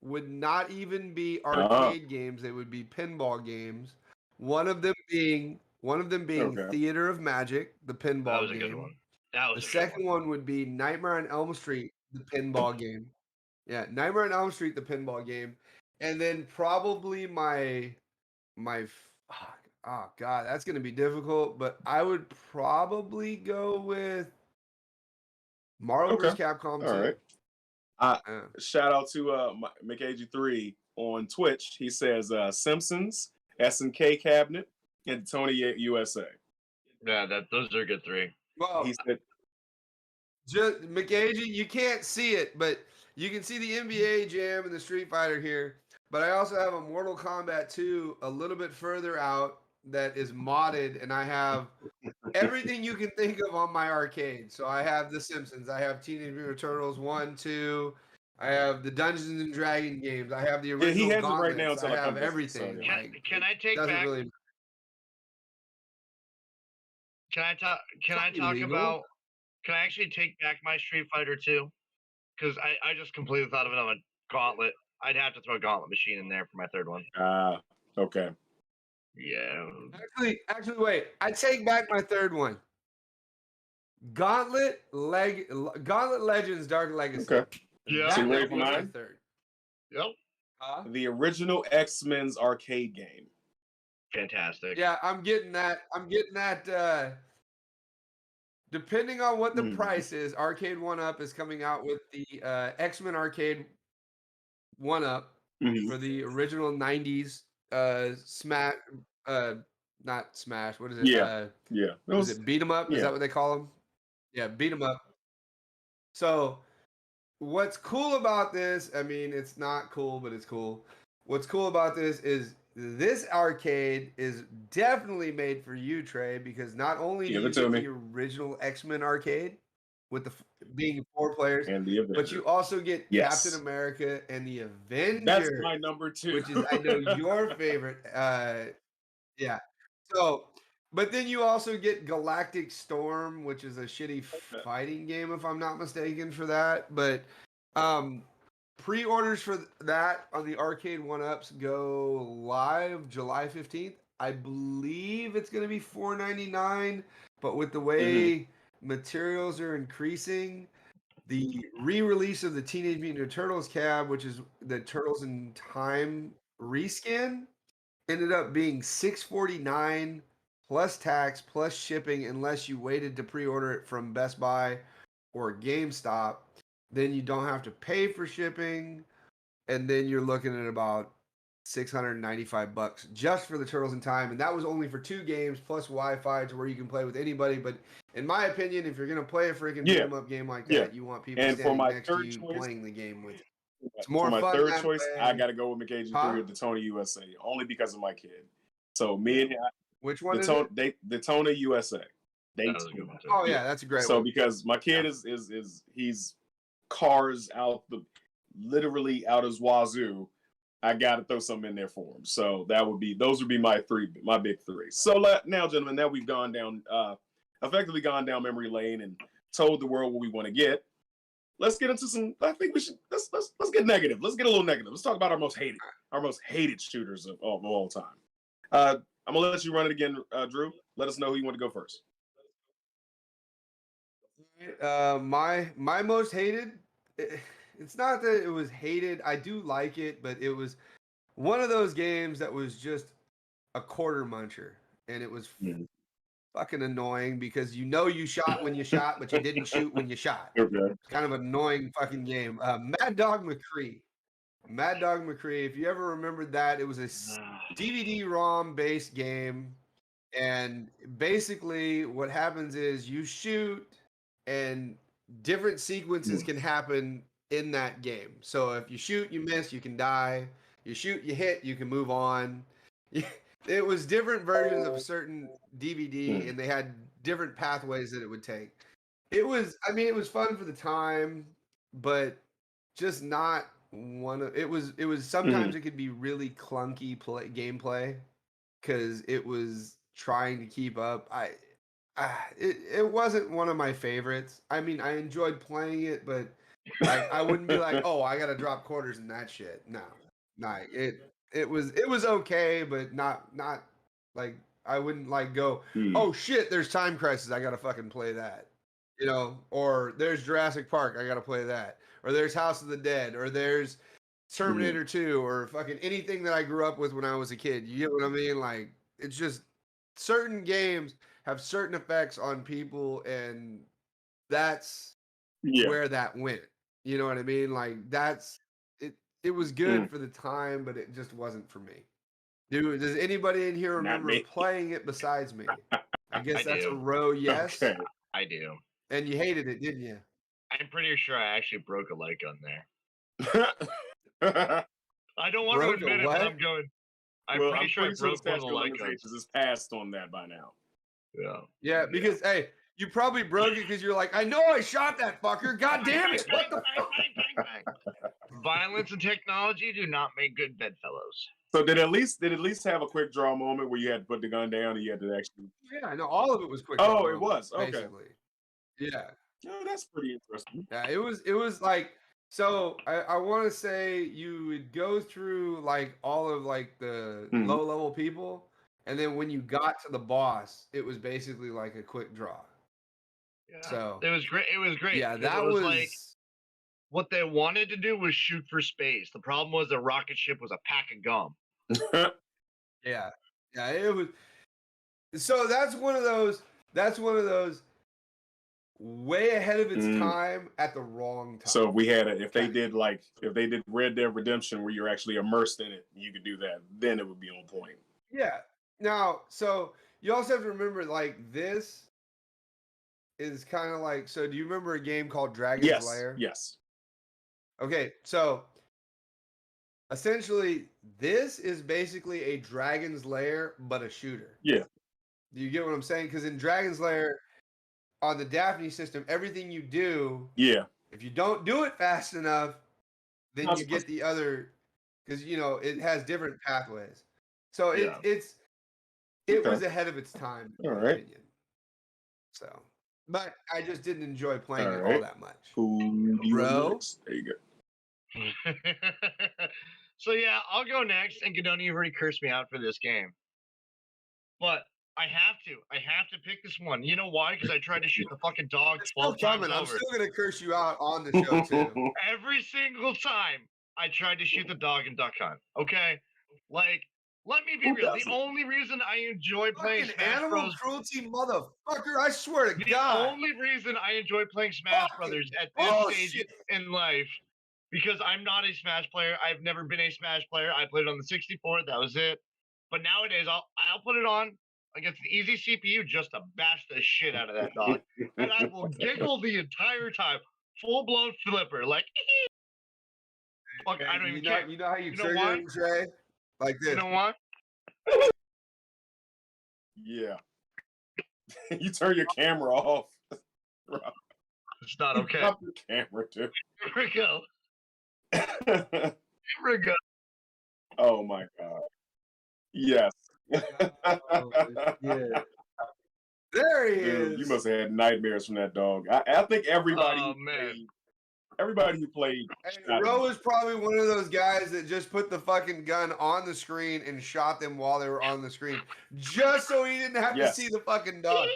would not even be arcade games, they would be pinball games. One of them being Theater of Magic, the pinball That was a game. good one. That was the second one would be Nightmare on Elm Street, the pinball game. Yeah, Nightmare on Elm Street, the pinball game. And then probably my oh god, that's gonna be difficult, but I would probably go with Marvel vs. Capcom 2. All right. Shout out to McAG3 on Twitch. He says Simpsons, SNK Cabinet, and Tony USA. Yeah, those are good 3. Well, he said, just McAG, you can't see it, but you can see the NBA Jam and the Street Fighter here. But I also have a Mortal Kombat 2 a little bit further out that is modded, and I have everything you can think of on my arcade. So I have The Simpsons, I have Teenage Mutant Turtles 1, 2, I have the Dungeons and Dragons games, I have the original he has Gauntlets, it right now until I have everything. So, can I take back? Really... Can I actually take back my Street Fighter 2? Because I just completely thought of it on a Gauntlet. I'd have to throw a Gauntlet machine in there for my third one. Okay. Yeah. Actually, wait. I take back my third one Gauntlet Legends Dark Legacy. Okay. Yeah. So you That ready would for be my mine? third. Yep. Huh? The original X-Men's arcade game. Fantastic. Yeah, I'm getting that. Depending on what the price is, Arcade 1-Up is coming out with the X-Men Arcade 1-Up for the original 90s Smash not Smash, what is it? Yeah. Yeah. Was it Beat 'em Up? Is yeah. that what they call them? Yeah, Beat 'em Up. So, what's cool about this, I mean, it's not cool, but it's cool. What's cool about this is this arcade is definitely made for you, Trey, because not only do Give you it to get me. the original X-Men arcade with the being 4 players, And the Avenger. but you also get Yes. Captain America and the Avenger. That's my number 2. Which is, I know, your favorite. Yeah. So, but then you also get Galactic Storm, which is a shitty fighting game, if I'm not mistaken, for that. But pre-orders for that on the Arcade 1-Ups go live July 15th. I believe it's going to be $4.99, but with the way materials are increasing, the re-release of the Teenage Mutant Ninja Turtles cab, which is the Turtles in Time reskin, ended up being $6.49 plus tax plus shipping, unless you waited to pre-order it from Best Buy or GameStop. Then you don't have to pay for shipping, and then you're looking at about $695 just for the Turtles in Time, and that was only for 2 games plus Wi-Fi to where you can play with anybody. But in my opinion, if you're gonna play a freaking beat 'em up game like that, you want people standing next to you playing the game with you. It's more for my fun third that choice, way. I got to go with McCage 3 or Daytona USA, only because of my kid. So me and which one is it? Daytona USA. Oh yeah, that's a great one. So because my kid is he's cars out literally out his wazoo, I got to throw something in there for him. So those would be my big 3. So now, gentlemen, now we've gone down effectively gone down memory lane and told the world what we want to get. Let's get into some. I think we should. Let's get negative. Let's get a little negative. Let's talk about our most hated shooters of all time. I'm gonna let you run it again, Drew. Let us know who you want to go first. My most hated. It's not that it was hated. I do like it, but it was one of those games that was just a quarter muncher, and it was fucking annoying because you shot when you shot, but you didn't shoot when you shot. Okay. It's kind of an annoying fucking game. Mad Dog McCree. If you ever remembered that, it was a DVD-ROM based game, and basically what happens is you shoot, and different sequences can happen in that game. So if you shoot, you miss, you can die. You shoot, you hit, you can move on. It was different versions of certain DVD, and they had different pathways that it would take. It was fun for the time, but just not one of it was sometimes it could be really clunky gameplay because it was trying to keep up. It wasn't one of my favorites. I mean, I enjoyed playing it, but I wouldn't be like, oh, I gotta drop quarters in that shit. No, it was okay, but not like I wouldn't like go, oh shit, there's Time Crisis, I gotta fucking play that, or there's Jurassic Park, I gotta play that, or there's House of the Dead, or there's Terminator 2, or fucking anything that I grew up with when I was a kid. You get what I mean? Like, it's just certain games have certain effects on people, and that's where that went. You know what I mean? Like, that's it. It was good for the time, but it just wasn't for me. Dude, does anybody in here remember playing it besides me? I guess that's a row yes. Okay. I do. And you hated it, didn't you? I'm pretty sure I actually broke a leg on there. I don't want to admit it, but I'm going. I'm pretty sure I broke one of the leg guns. Is passed on that by now. Yeah, because hey, you probably broke it because you're like, I know I shot that fucker. God damn it! What the fuck? Violence and technology do not make good bedfellows. So did it at least have a quick draw moment where you had to put the gun down and you had to actually? Yeah, no, all of it was quick. Oh, it was okay. Basically. Yeah. Oh, that's pretty interesting. Yeah, it was like, so I want to say you would go through like all of like the low level people, and then when you got to the boss, it was basically like a quick draw. So it was great. It was great. yeah, 'cause that it was was like what they wanted to do was shoot for space. The problem was the rocket ship was a pack of gum. yeah, yeah. It was so that's one of those. That's one of those way ahead of its Mm. time at the wrong time. So if we had it, if they Okay. did Red Dead Redemption where you're actually immersed in it, you could do that. Then it would be on point. Yeah. Now, so you also have to remember, like, this is kind of like. So, do you remember a game called Dragon's Yes, Lair? yes, Okay, so essentially, this is basically a Dragon's Lair, but a shooter. yeah, Do you get what I'm saying? Because in Dragon's Lair, on the Daphne system, everything you do, yeah. if you don't do it fast enough, then you get the other, because it has different pathways. So Yeah. it Okay. was ahead of its time, in All my right. opinion. So, but I just didn't enjoy playing All it right. all that much. Who do you want Bro? next? There you go. So yeah, I'll go next. And Godoni, you've already cursed me out for this game, but I have to pick this one. You know why? Because I tried to shoot the fucking dog It's still 12 times coming. I'm over. still gonna curse you out on the show too. Every single time I tried to shoot the dog in Duck Hunt. Okay, like let me be Who real. doesn't? The only reason I enjoy playing Fucking Smash animal Bros. cruelty, motherfucker! I swear to The God. only reason I enjoy playing Smash Fucking Brothers at this stage bullshit. in life, because I'm not a Smash player. I've never been a Smash player. I played it on the 64. That was it. But nowadays, I'll put it on against an easy CPU just to bash the shit out of that dog, and I will giggle the entire time, full blown flipper, like. Fuck, I don't even care. You know how you You know trigger why? him, Trey? Like this. You know what? Yeah. You turn your camera off. It's not okay. Stop your camera, dude. Here we go. Here we go. Oh my god. Yes. Oh, yeah. There he Dude, is. you must have had nightmares from that dog. I think everybody Oh, who man. played, everybody who played. Hey, shot Ro him. was probably one of those guys that just put the fucking gun on the screen and shot them while they were on the screen, just so he didn't have Yes. to see the fucking dog.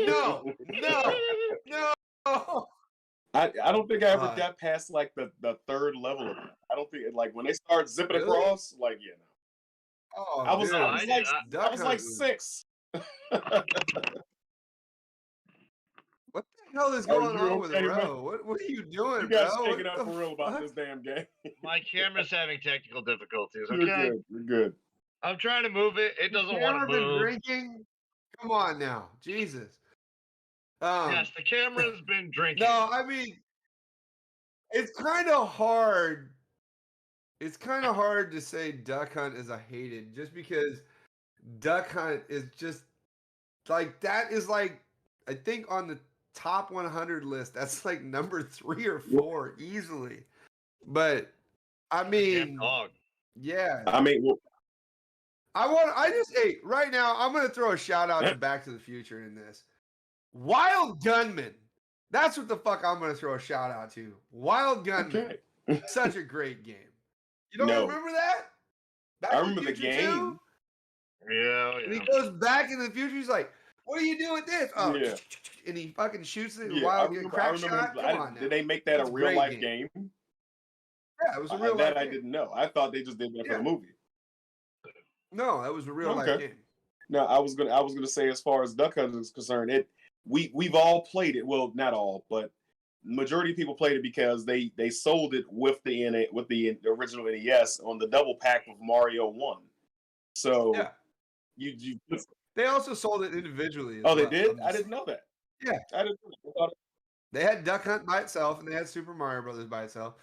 No, no. I don't think I ever Fuck. got past like the third level of that. I don't think like when they start zipping Really? across, like yeah. No. Oh, I was dude. I was like Duck I was like Hunt was- 6. What the hell is Are going you on with okay, Ro? man? What are you doing, You guys bro? take it What up the for real about fuck? this damn game. My camera's having technical difficulties. You're Okay, good. You're good. I'm trying to move it. It doesn't want Camera to been move. drinking? Come on now, Jesus. Yes, the camera's been drinking. No, I mean, it's kind of hard. It's kind of hard to say Duck Hunt is a hated just because Duck Hunt is just like that is like I think on the top 100 list that's like number 3 or 4 easily. But I Damn mean, dog. yeah. I mean, well, Hey, right now I'm gonna throw a shout out to Back to the Future in this. Wild Gunman. That's what the fuck I'm gonna throw a shout out to. Wild Gunman. okay. Such a great game. You don't No. remember that? Back I to remember the Future game. 2? Yeah, And he yeah. goes back in the future. He's like, "What do you do with this?" Oh, Yeah. and he fucking shoots it. Yeah, Wild crack shot. Come on now. Did they make that That's a a real great life game. game? Yeah, it was a real That life I game. didn't know. I thought they just did that for Yeah. the movie. No, that was a real life Okay. game. No, I was gonna say as far as Duck Hunt is concerned, we've all played it. Well, not all, but majority of people played it because they sold it with the original NES on the double pack of Mario 1. So Yeah. you They also sold it individually. as oh they well. did? I'm I just- didn't know that. Yeah. I didn't know that. I thought They had Duck Hunt by itself, and they had Super Mario Brothers by itself.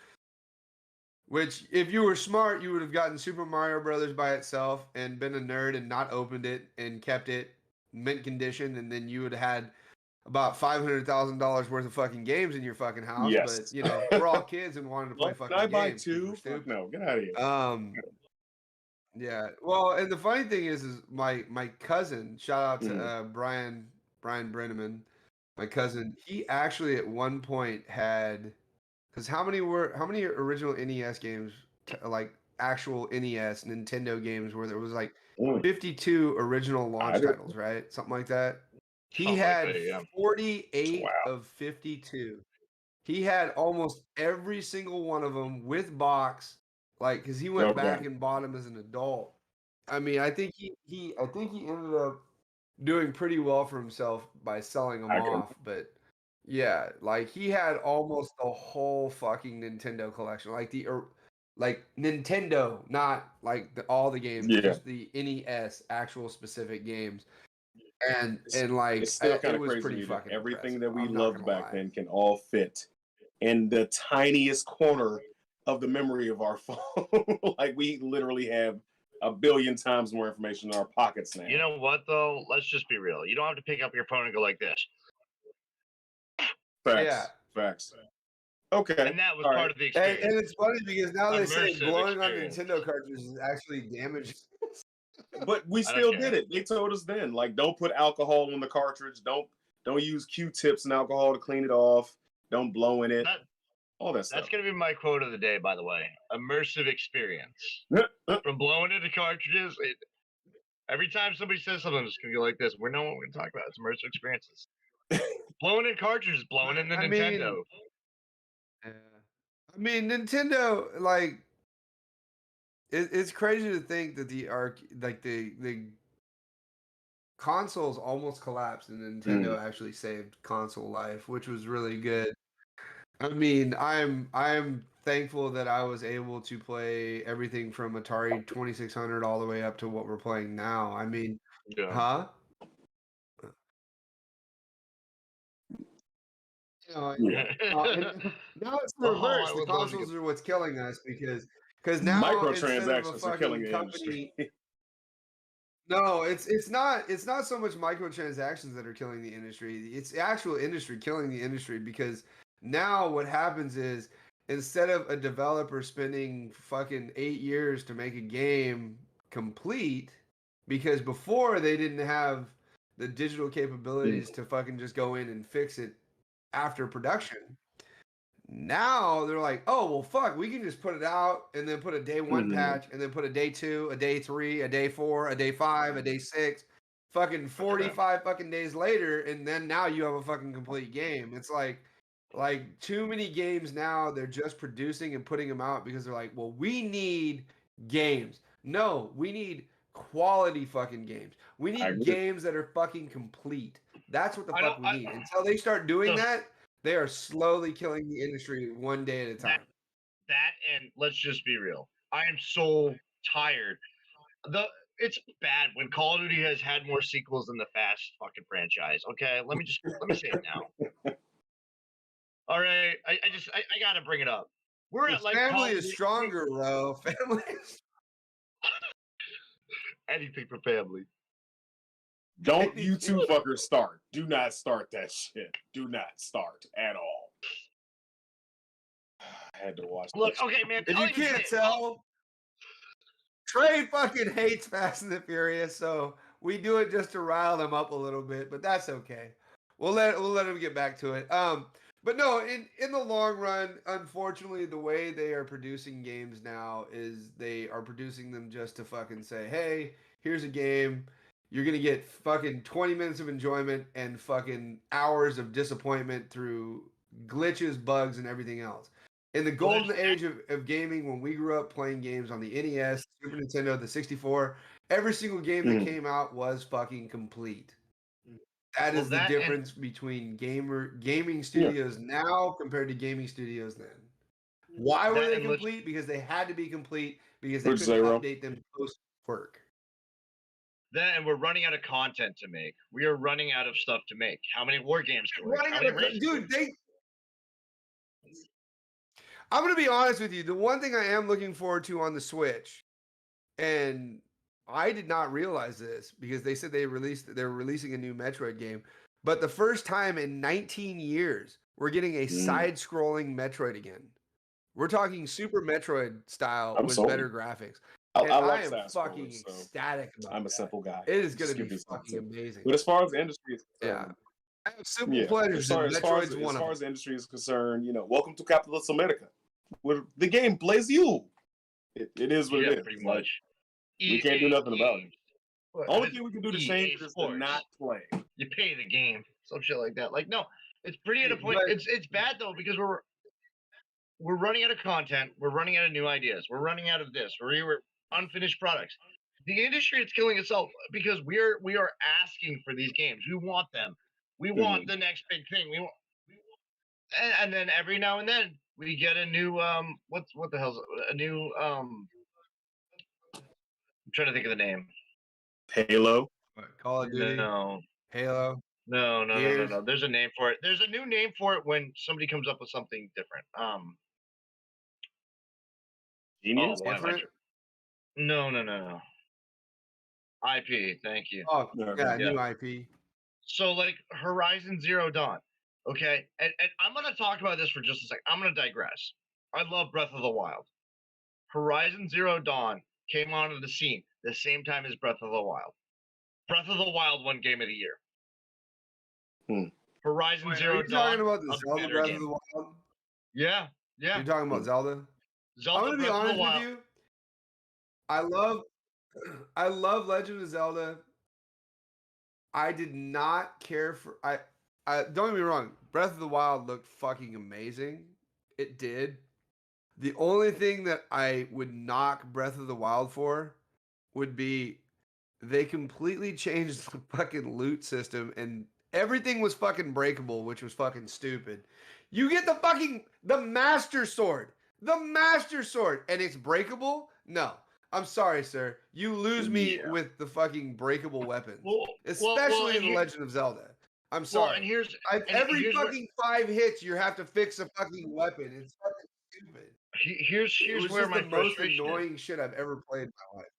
Which, if you were smart, you would have gotten Super Mario Brothers by itself and been a nerd and not opened it and kept it mint condition, and then you would have had about $500,000 worth of fucking games in your fucking house. Yes. But you know, we're all kids and wanted to play Well, fucking can I buy games. 'cause we're 2? Fuck stupid. no, get out of here. Yeah. Well, and the funny thing is my cousin. Shout out to Mhm. Brian Brenneman, my cousin. He actually at one point had, because how many original NES games, like actual NES Nintendo games, where there was like Mm. 52 original launch didn't- titles, right? Something like that. He Something like had that, yeah. 48 Wow. of 52. He had almost every single one of them with box, like because he went Okay. back and bought him as an adult. I mean, I think he ended up doing pretty well for himself by selling them I can- off. But yeah, like he had almost the whole fucking Nintendo collection, like Nintendo, not like all the games, Yeah. just the NES actual specific games. And like It's still it kind of was crazy to pretty me that fucking everything impressive. that we I'm not loved gonna back lie. then can all fit in the tiniest corner of the memory of our phone. Like we literally have a billion times more information in our pockets now. You know what though? Let's just be real. You don't have to pick up your phone and go like this. Facts. Yeah. Facts. Okay. And that was all part right. of the And experience. it's funny because now they say Immersive blowing on experience. Nintendo cartridges is actually damaging. But we I don't still care. did it. They told us then, like, don't put alcohol on the cartridge. Don't use Q-tips and alcohol to clean it off. Don't blow in it. All that stuff. That's gonna be my quote of the day, by the way. Immersive experience. From blowing into cartridges, every time somebody says something, it's gonna go like this. We know what we're gonna talk about. It's immersive experiences. Blowing in cartridges, blowing in the I Nintendo. mean, yeah. I mean, Nintendo, like, it's crazy to think that the consoles almost collapsed and Nintendo actually saved console life, which was really good. I mean, I'm thankful that I was able to play everything from Atari 2600 all the way up to what we're playing now. I mean, Yeah. huh? You know, Yeah. and now it's the Oh, reverse. I The would love to consoles are what's killing us because now instead of a Microtransactions are killing fucking the industry. company. No, it's not so much microtransactions that are killing the industry. It's the actual industry killing the industry because now what happens is instead of a developer spending fucking 8 years to make a game complete, because before they didn't have the digital capabilities to fucking just go in and fix it after production. Now they're like, oh well, fuck, we can just put it out and then put a day one patch and then put a day 2, a day 3, a day 4, a day 5, a day 6, fucking 45 fucking days later, and then now you have a fucking complete game. It's like too many games now. They're just producing and putting them out because they're like, well, we need games. No, we need quality fucking games. We need games that are fucking complete. That's what the fuck we need. Until they start doing that, they are slowly killing the industry one day at a time. That and let's just be real. I am so tired. It's bad when Call of Duty has had more sequels than the Fast fucking franchise. Okay, let me say it now. All right, I gotta bring it up. We're at like family is stronger, bro. Family is anything for family. Don't you two fuckers start. Do not start that shit. Do not start at all. I had to watch. Look, okay, man. If you can't tell, Trey fucking hates Fast and the Furious, so we do it just to rile him up a little bit, but that's okay. We'll let him get back to it. But no, in the long run, unfortunately, the way they are producing games now is they are producing them just to fucking say, hey, here's a game. You're going to get fucking 20 minutes of enjoyment and fucking hours of disappointment through glitches, bugs, and everything else. In the golden age of gaming, when we grew up playing games on the NES, Super Nintendo, the 64, every single game that came out was fucking complete. That is the difference between gaming studios now compared to gaming studios then. Why were they complete? Because they had to be complete because they couldn't update them post work. Then and we're running out of content to make. We are running out of stuff to make. How many war games can we make? Dude, I'm gonna be honest with you. The one thing I am looking forward to on the Switch, and I did not realize this because they said they're releasing a new Metroid game, but the first time in 19 years, we're getting a side-scrolling Metroid again. We're talking Super Metroid style with better graphics. I am fucking ecstatic about I'm a simple guy. It is going to be fucking amazing. But as far as the industry is concerned, I have simple pleasures. As far as the industry is concerned, welcome to Capitalist America, where the game plays you. It is what it is. Pretty much. We can't do nothing about it. Only thing we can do to EA change it is to Sports. not play. You pay the game, some shit like that. Like, no, it's pretty at a point. But- It's bad though because we're running out of content. We're running out of new ideas. We're running out of this. We're unfinished products. The industry is killing itself because we are asking for these games. We want them. We want the next big thing. We want, and then every now and then we get a new what the hell's a new I'm trying to think of the name. Halo. What, Call of Duty, No. Halo. No. Gears? There's a name for it. There's a new name for it when somebody comes up with something different. Genius. why am I Different? No. IP, thank you. Oh, Yeah, yeah, yeah. new IP. So like Horizon Zero Dawn, okay? And I'm gonna talk about this for just a second. I'm gonna digress. I love Breath of the Wild. Horizon Zero Dawn came onto the scene the same time as Breath of the Wild. Breath of the Wild won Game of the Year. Horizon Wait, are Zero you Dawn. talking about the a Zelda better Breath game. of the Wild? Yeah. You're talking about Zelda? Zelda I'm gonna be Breath of the honest with Wild. you. I love Legend of Zelda. I did not care for I don't get me wrong, Breath of the Wild looked fucking amazing. It did. The only thing that I would knock Breath of the Wild for would be they completely changed the fucking loot system and everything was fucking breakable, which was fucking stupid. You get the Master Sword. The Master Sword and it's breakable? No. I'm sorry, sir. You lose me Yeah. with the fucking breakable weapons. Well, Especially in and The Legend of Zelda. I'm Well, sorry. and here's Every here's where- fucking 5 hits, you have to fix a fucking weapon. It's fucking stupid. here's It was where just my the most frustration is. annoying shit I've ever played in my life.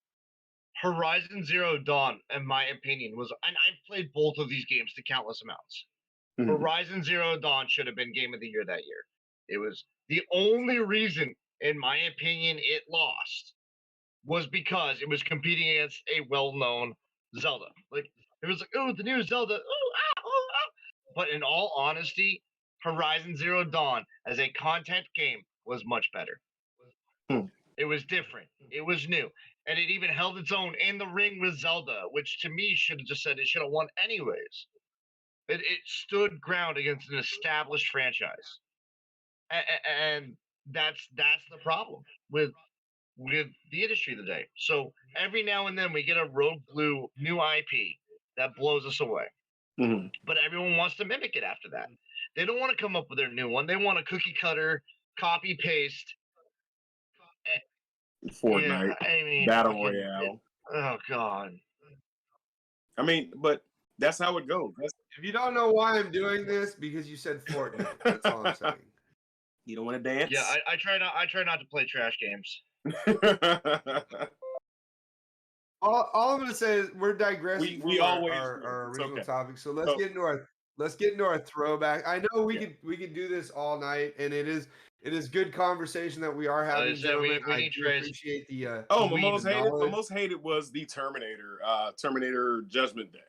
Horizon Zero Dawn, in my opinion, was, and I've played both of these games to countless amounts. Mhm. Horizon Zero Dawn should have been Game of the Year that year. It was the only reason, in my opinion, it lost was because it was competing against a well-known Zelda. Like it was like, oh, the new Zelda, oh. But in all honesty, Horizon Zero Dawn as a content game was much better. It was different. It was new. And it even held its own in the ring with Zelda, which to me should have just said it should have won anyways. It stood ground against an established franchise. And that's the problem with the industry today. So every now and then we get a Rogue Blue new IP that blows us away. Mhm. But everyone wants to mimic it after that. They don't want to come up with their new one. They want a cookie cutter, copy paste. Fortnite, Yeah, I mean, Battle fucking- Royale. Oh god. I mean, but that's how it goes. If you don't know why I'm doing this, because you said Fortnite. That's all I'm saying. You don't want to dance? Yeah, I try not to play trash games. All I'm gonna say is we're digressing We from always our do. It's original okay. topic. So let's So- get into our throwback. I know we Yeah. could do this all night, and it is good conversation that we are having, said we gentlemen. I need do Trace. appreciate the Oh, the my most hated. My knowledge. most hated was the Terminator. Terminator Judgment Day.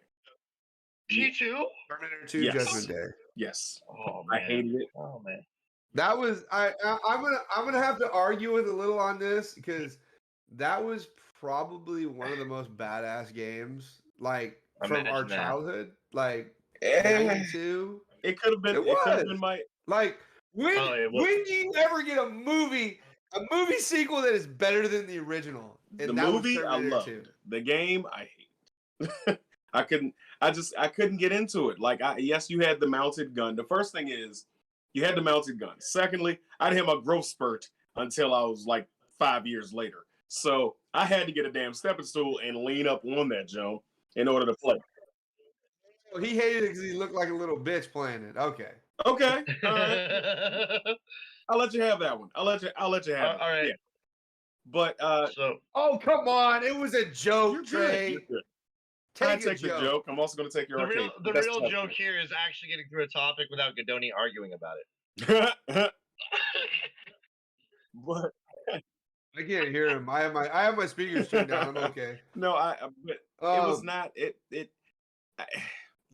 T2? Terminator 2 Yes. Judgment Day. Yes, Oh I man. hated it. Oh man. That was I'm gonna have to argue with a little on this because that was probably one of the most badass games like from our Imagine that. childhood, like Eh, 92. it could have been. It It could have was. been my. Like when Oh, it was. when do you ever get a movie sequel that is better than the original? And The that was movie I Terminator loved. 2. The game I hate. I couldn't get into it. Like yes, you had the mounted gun. The first thing is you had the mounted gun. Secondly, I didn't have my growth spurt until I was like 5 years later. So I had to get a damn stepping stool and lean up on that Joe in order to play. Oh, he hated it because he looked like a little bitch playing it. Okay. Okay, all right. I'll let you have that one. I'll let you have it. all right. Yeah. But So Oh come on, it was a joke, you're good. Trey. You're good. I Take a take the joke. joke. I'm also going to take your the arcade. real joke here is actually getting through a topic without Gadoni arguing about it. here. But I can't hear him. I have my speakers turned down. I'm okay. no, but it was Um, not.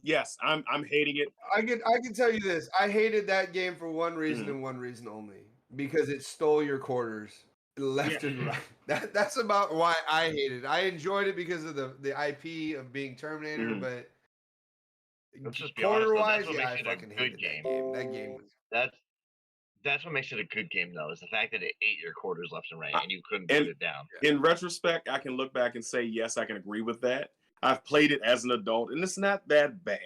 Yes, I'm hating it. I can tell you this. I hated that game for one reason Mhm. and one reason only. Because it stole your quarters. left and right. That's about why I hated it. I enjoyed it because of the IP of being Terminator, Mhm. but Let's just be honest, though, that's quarter-wise, what yeah, makes I it a fucking good hated game. that game. That game was That's what makes it a good game, though, is the fact that it ate your quarters left and right, I- and you couldn't and- put it down. In retrospect, I can look back and say, yes, I can agree with that. I've played it as an adult, and it's not that bad.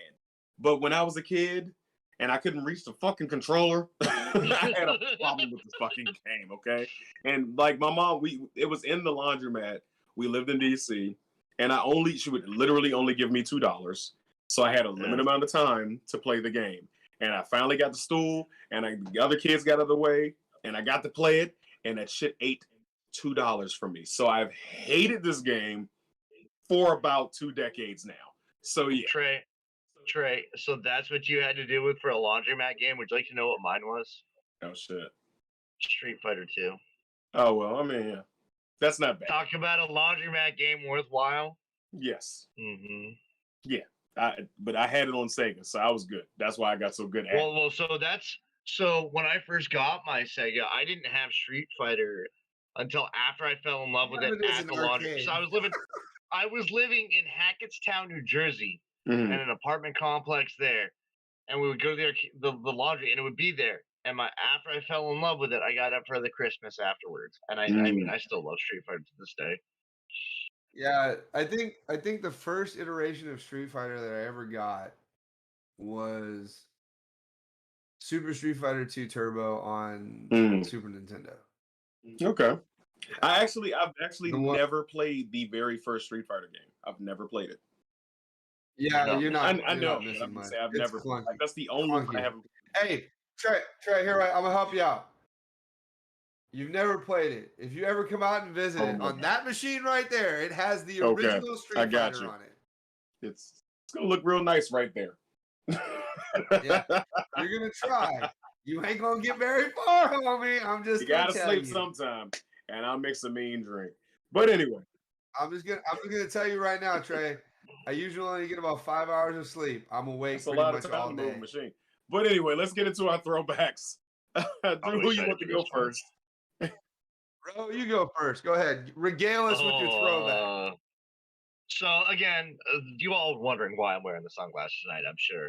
But when I was a kid and I couldn't reach the fucking controller, I had a problem with this fucking game, okay? And like my mom, it was in the laundromat. We lived in DC, and she would literally only give me $2. So I had a limited amount of time to play the game. And I finally got the stool, and the other kids got out of the way, and I got to play it, and that shit ate $2 from me. So I've hated this game for about 2 decades now. So yeah. Trey, so that's what you had to deal with for a laundromat game? Would you like to know what mine was? Oh shit. Street Fighter 2. Oh well, I mean, yeah. That's not bad. Talk about a laundromat game worthwhile. Yes. Mm-hmm. Yeah. But I had it on Sega, so I was good. That's why I got so good at it. Well, so when I first got my Sega, I didn't have Street Fighter until after I fell in love with it at the laundry. So I was living in Hackettstown, New Jersey, Mhm. in an apartment complex there, and we would go to the laundry, and it would be there. And after I fell in love with it, I got it for the Christmas afterwards, and I mean, I still love Street Fighter to this day. Yeah, I think the first iteration of Street Fighter that I ever got was Super Street Fighter 2 Turbo on Super Nintendo. Okay. I've actually never played the very first Street Fighter game. I've never played it. Yeah, No. you're not. I you're know. not missing I'm much. gonna say I've It's never. clunky. Like, that's the only one I Clunky. haven't. Hey, Trey, here, right? I'm gonna help you out. You've never played it. If you ever come out and visit it, on that machine right there, it has the Okay, original I Street got Fighter you. on it. It's gonna look real nice right there. Yeah. You're gonna try. You ain't gonna get very far, homie. I'm just You gonna gotta tell sleep you. sometime, and I'll mix a mean drink. But anyway, I'm just gonna tell you right now, Trey. I usually only get about 5 hours of sleep. I'm awake that's a pretty lot of much time all to move a day. machine. But anyway, let's get into our throwbacks. Drew, who you excited want to for go this one. first? Bro, you go first. Go ahead. Regale us with your throwback. So again, you all wondering why I'm wearing the sunglasses tonight, I'm sure.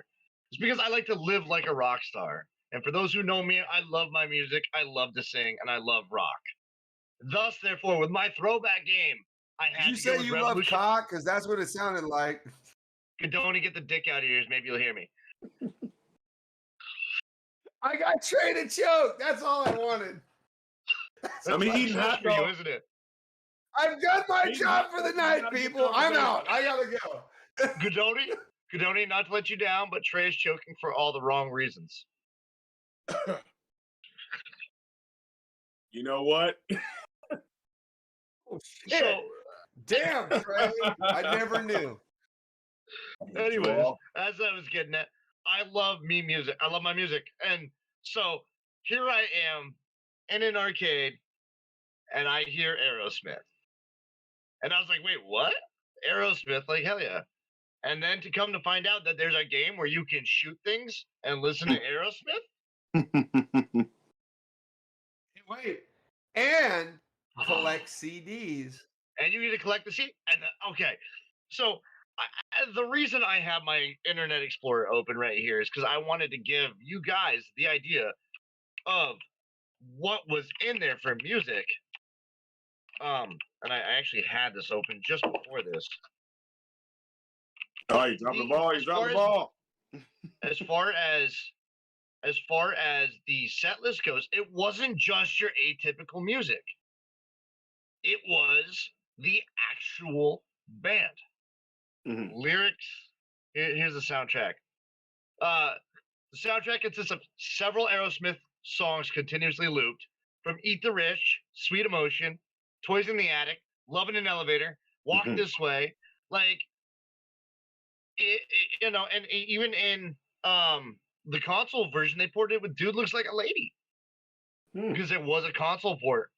It's because I like to live like a rock star. And for those who know me, I love my music, I love to sing, and I love rock. Thus, therefore, with my throwback game, I had Did you to go say with you love Revolution. cock? Because that's what it sounded like. Gadoni, get the dick out of your ears, maybe you'll hear me. I got Trey to choke. That's all I wanted. I mean, That's eating success hot for you, dog. isn't it? I've done my He's job not- for the he's night, not a good people. I'm out. conversation. I gotta go. Gadoni, not to let you down, but Trey is choking for all the wrong reasons. You know what? Oh, shit. So, Damn, Trey. I never knew. anyways, as I was getting at, I love music. I love my music. And so here I am in an arcade and I hear Aerosmith. And I was like, wait, what? Aerosmith? Like, hell yeah. And then to come to find out that there's a game where you can shoot things and listen to Aerosmith. Wait. And collect CDs. And you need to collect the CD. And okay, so the reason I have my Internet Explorer open right here is because I wanted to give you guys the idea of what was in there for music. And I actually had this open just before this. Oh, you dropped the ball. You dropped the ball. As far as the set list goes, it wasn't just your atypical music. It was the actual band. Mhm. Lyrics. Here's the soundtrack. The soundtrack consists of several Aerosmith songs continuously looped, from Eat the Rich, Sweet Emotion, Toys in the Attic, Love in an Elevator, Walk Mhm. This Way. Like, and even in the console version, they ported it with Dude Looks Like a Lady. Because it was a console port.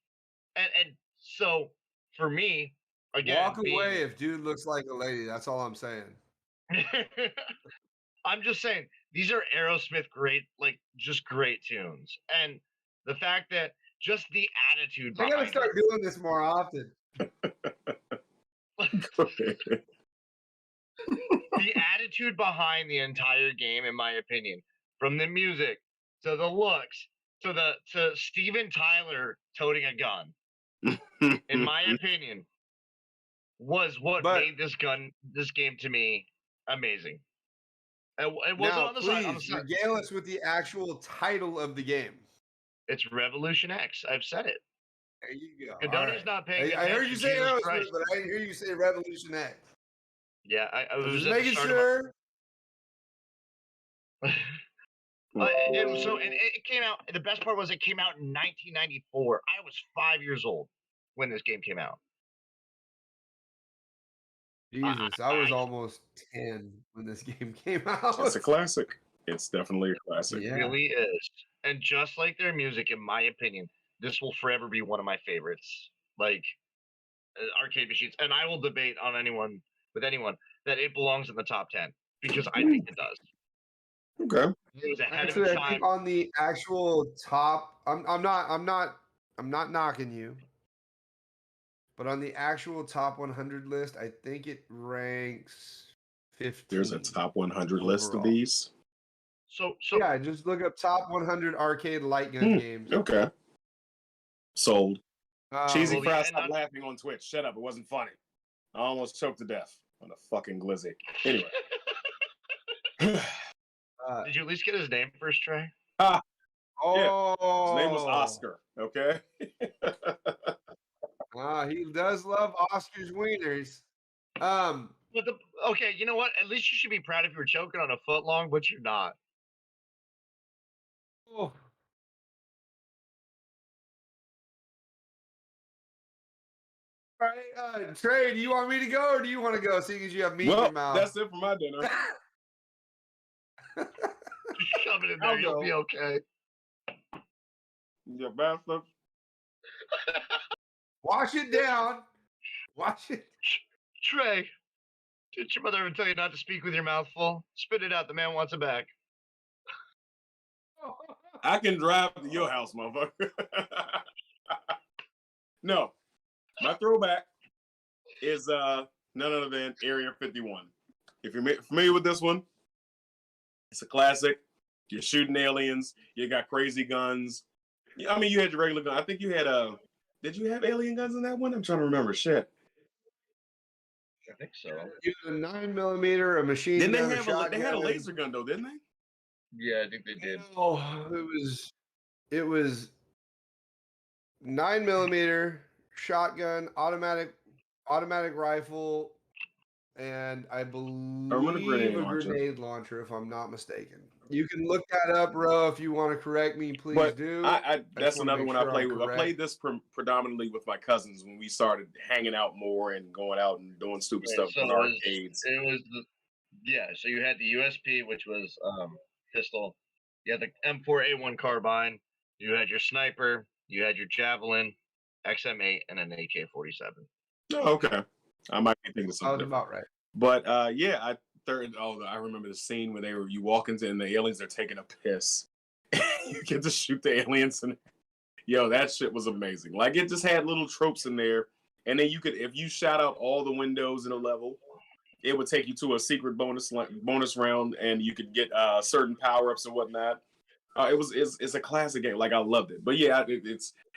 And so, for me, again, Walk away if dude looks like a lady. That's all I'm saying. I'm just saying these are Aerosmith great, like just great tunes, and the fact that just the attitude I behind gotta start doing this more often. the attitude behind the entire game, in my opinion, from the music to the looks to Steven Tyler toting a gun, in my opinion, was what made this game to me amazing. It wasn't Now, on the please side. regale us with the actual title of the game. It's Revolution X. I've said it. There you go. Gadoni's not paying attention. I heard you say Jesus Aerosmith, Christ. but I didn't hear you say Revolution X. Yeah, I was Just at the making start sure. It came out. The best part was it came out in 1994. I was 5 years old when this game came out. Jesus, I was almost 10 when this game came out. It's a classic. It's definitely a classic. It really is. And just like their music, in my opinion, this will forever be one of my favorites. Like arcade machines, and I will debate with anyone that it belongs in the top 10 because I think it does. Okay. It was ahead Actually, of its I time. think on the actual top, I'm not knocking you, but on the actual top 100 list, I think it ranks 15. There's a top 100 list of overall. these. So yeah, just look up top 100 arcade light gun games. Okay. Sold. Cheesy well, Fry, yeah, stop laughing on Twitch. Shut up. It wasn't funny. I almost choked to death on a fucking glizzy. Anyway. Did you at least get his name first, Trey? Oh, his name was Oscar. Okay. He does love Oscar's wieners. But okay, you know what? At least you should be proud if you were choking on a foot long, but you're not. Oh. All right, Trey, do you want me to go or do you want to go? Seeing as you have meat in your mouth. That's it for my dinner. Just shove it in there. You'll be okay. You bastard. Wash it down. Wash it. Trey, did your mother ever tell you not to speak with your mouth full? Spit it out. The man wants it back. I can drive to your house, motherfucker. No. My throwback is none other than Area 51. If you're familiar with this one, it's a classic. You're shooting aliens. You got crazy guns. I mean, you had your regular gun. I think you had did you have alien guns in that one? I'm trying to remember. Shit. I think so. You had a 9mm, a machine Didn't gun, they have a they had a laser gun though, didn't they? Yeah, I think they did. Oh, it was 9mm shotgun, automatic rifle, and I believe a grenade a launcher. grenade launcher, if I'm not mistaken. You can look that up, bro. If you want to correct me, please But do. that's another one I played with. I correct. played this predominantly with my cousins when we started hanging out more and going out and doing stupid stuff in arcades. So you had the USP, which was pistol. You had the M4A1 carbine. You had your sniper. You had your javelin, XM8, and an AK-47. Oh, okay. I might be thinking something. Sounds about right. But yeah, I remember the scene where you walk into and the aliens are taking a piss. You get to shoot the aliens and yo, that shit was amazing. Like it just had little tropes in there. And then if you shot out all the windows in a level, it would take you to a secret bonus round and you could get certain power-ups and whatnot. It's a classic game. Like I loved it. But yeah,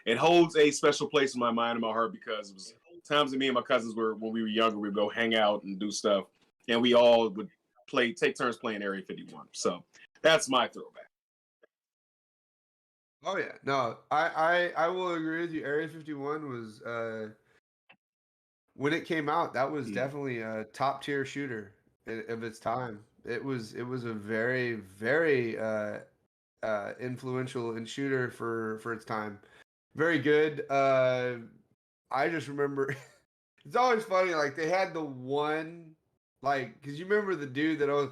it holds a special place in my mind and my heart because it was times that me and my cousins when we were younger, we'd go hang out and do stuff. And we all would take turns playing Area 51. So that's my throwback. Oh yeah, no, I will agree with you. Area 51 was when it came out, that was definitely a top tier shooter of its time. It was a very, very influential and shooter for its time. Very good. I just remember it's always funny. Like they had the one, like, because you remember the dude that was,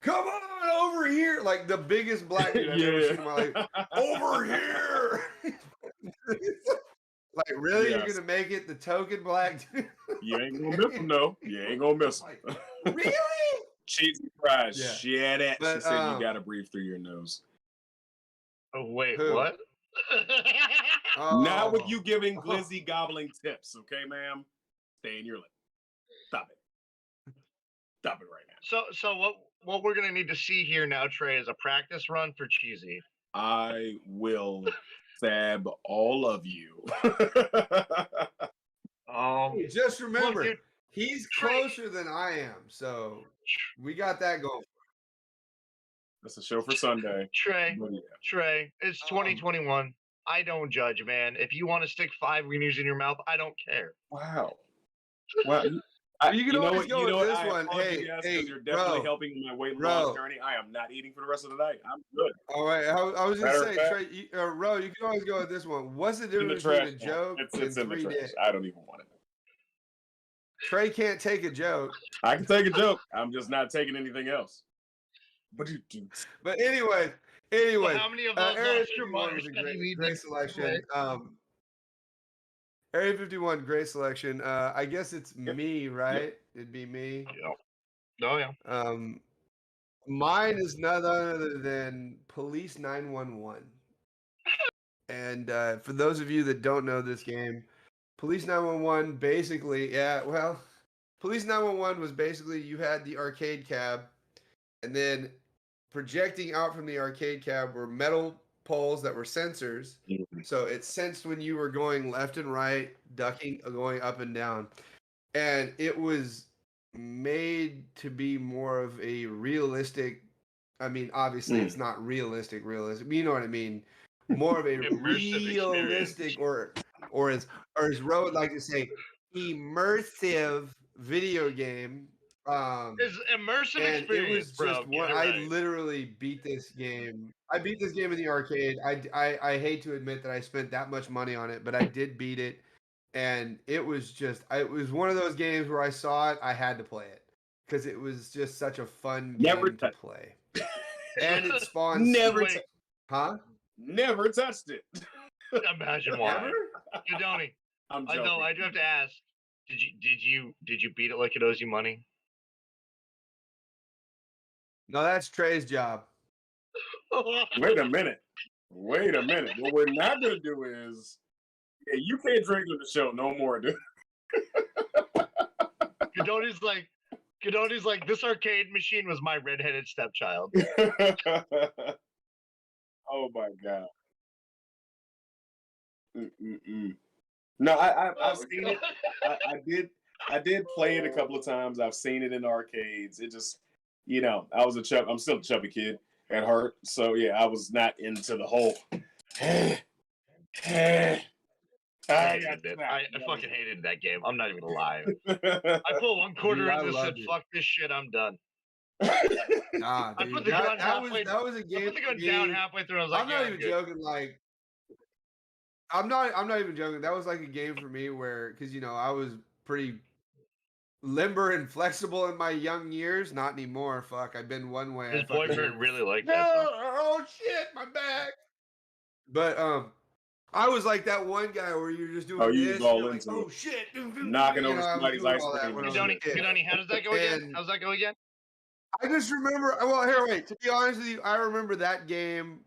come on over here, like the biggest black dude I've ever seen in my life. Over here. Like, really? Yes. You're gonna make it the token black dude? You ain't gonna miss him, though. You ain't gonna miss him. Like, really? Cheesy Fries. Yeah. Shit it. But, she said you gotta breathe through your nose. Oh wait, Who? what? Not with Oh. you giving glizzy gobbling tips, okay, ma'am? Stay in your lane. Stop it. Stop it right now. So what we're gonna need to see here now, Trey, is a practice run for Cheesy. I will stab all of you. Oh, Hey, just remember, dude, he's Trey- closer than I am, so we got that going. That's a show for Sunday. Trey, But yeah. Trey, it's 2021. I don't judge, man. If you want to stick 5 wieners in your mouth, I don't care. Wow. Wow. You can always go with this I one. applaud you Hey, guys, hey, 'cause you're definitely bro, helping my weight bro. loss journey. I am not eating for the rest of the night. I'm good. All right, I was Matter gonna of say, fact- Trey, Ro, you can always go with this one. What's the In the difference trash. between a joke It's and in the 3 trash. dicks? I don't even want it. Trey can't take a joke. I can take a joke. I'm just not taking anything else. But you do. But anyway, So how many of those Area extra 51 money was a that you need great to selection. Area 51, great selection. I guess it's me, right? It'd be me. Yeah. Oh yeah. Mine is none other than Police 911. And for those of you that don't know this game, Police 911 basically, Police 911 was basically you had the arcade cab, and then projecting out from the arcade cab were metal poles that were sensors. So it sensed when you were going left and right, ducking, going up and down. And it was made to be more of a realistic, I mean, obviously it's not realistic, but you know what I mean? More of a Immersive realistic or as Ro would like to say, immersive video game. It's immersive And experience, it was bro. just Get one. it I right. literally beat this game. I beat this game in the arcade. I hate to admit that I spent that much money on it, but I did beat it, and it was just. It was one of those games where I saw it, I had to play it because it was just such a fun Never game to play. And it spawns. Never, Wait. Huh? never touched it. Imagine why. Never? Gadoni, I'm I joking. know. I do have to ask. Did you beat it like it owes you money? No, that's Trey's job. Wait a minute. Wait a minute. What we're not gonna do is, you can't drink on the show no more, dude. Gadoni's like, this arcade machine was my redheaded stepchild. Oh my god. Mm-mm-mm. No, I've seen it. I did play it a couple of times. I've seen it in arcades. It just, I'm still a chubby kid at heart. So yeah, I was not into the whole. I fucking hated that game. I'm not even gonna lie. I put one quarter Dude, I in and said, loved it. "Fuck this shit, I'm done." Nah, I dude, put the gun halfway. that was a I game. put the gun for down me. halfway through. I was like, I'm not yeah, even good. joking. Like, I'm not even joking. That was like a game for me where, because I was pretty limber and flexible in my young years. Not anymore. Fuck, I've been one way. His I fucking- boyfriend really liked No, that. Song. oh shit, my back. But I was like that one guy where you're just doing you this. was all you're like, into oh it. shit, Knocking over I was somebody's doing ice all that cream. when I was a Gadoni, kid. how does that go again? And- How's that go again? I just remember. Well, here, wait. To be honest with you, I remember that game.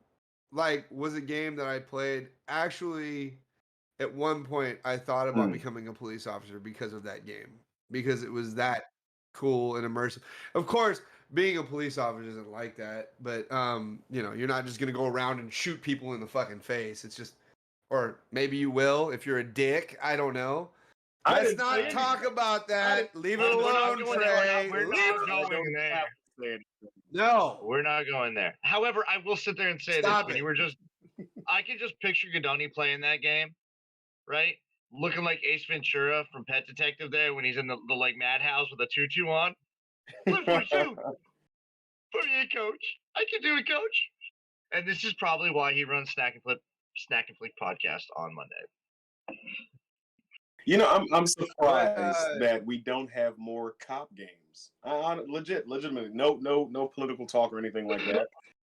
Like, was a game that I played. Actually, at one point, I thought about becoming a police officer because of that game, because it was that cool and immersive. Of course, being a police officer isn't like that, but you're not just gonna go around and shoot people in the fucking face. It's just, or maybe you will if you're a dick. I don't know. I Let's didn't not say talk about that. Leave it We're not alone, going there. Trey. We're Leave not it going there. No. We're not going there. However, I will sit there and say Stop this: it. I can just picture Gadoni playing that game, right? Looking like Ace Ventura from Pet Detective there when he's in the like madhouse with a tutu on. Flip for two. Put me in, coach. I can do it, coach. And this is probably why he runs Snack and Flick podcast on Monday. I'm surprised that we don't have more cop games. Legitimately, no political talk or anything like that.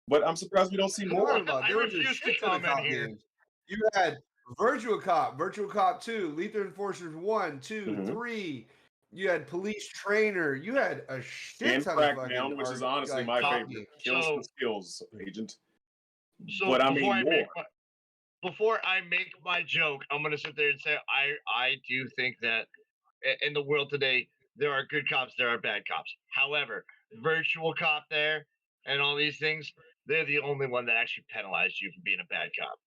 But I'm surprised we don't see more. I There was a refuse to shit ton of comment cop here. games. You had Virtual Cop 2, Lethal Enforcers 1, 2, Mhm. 3. You had Police Trainer. You had a shit And ton of fucking Crackdown, which is honestly like, my cop favorite. games. Kills the skills agent. So But I before mean I make more. before I make my joke, I'm gonna sit there and say I do think that in the world today there are good cops, there are bad cops. However, virtual cop there and all these things, they're the only one that actually penalized you for being a bad cop.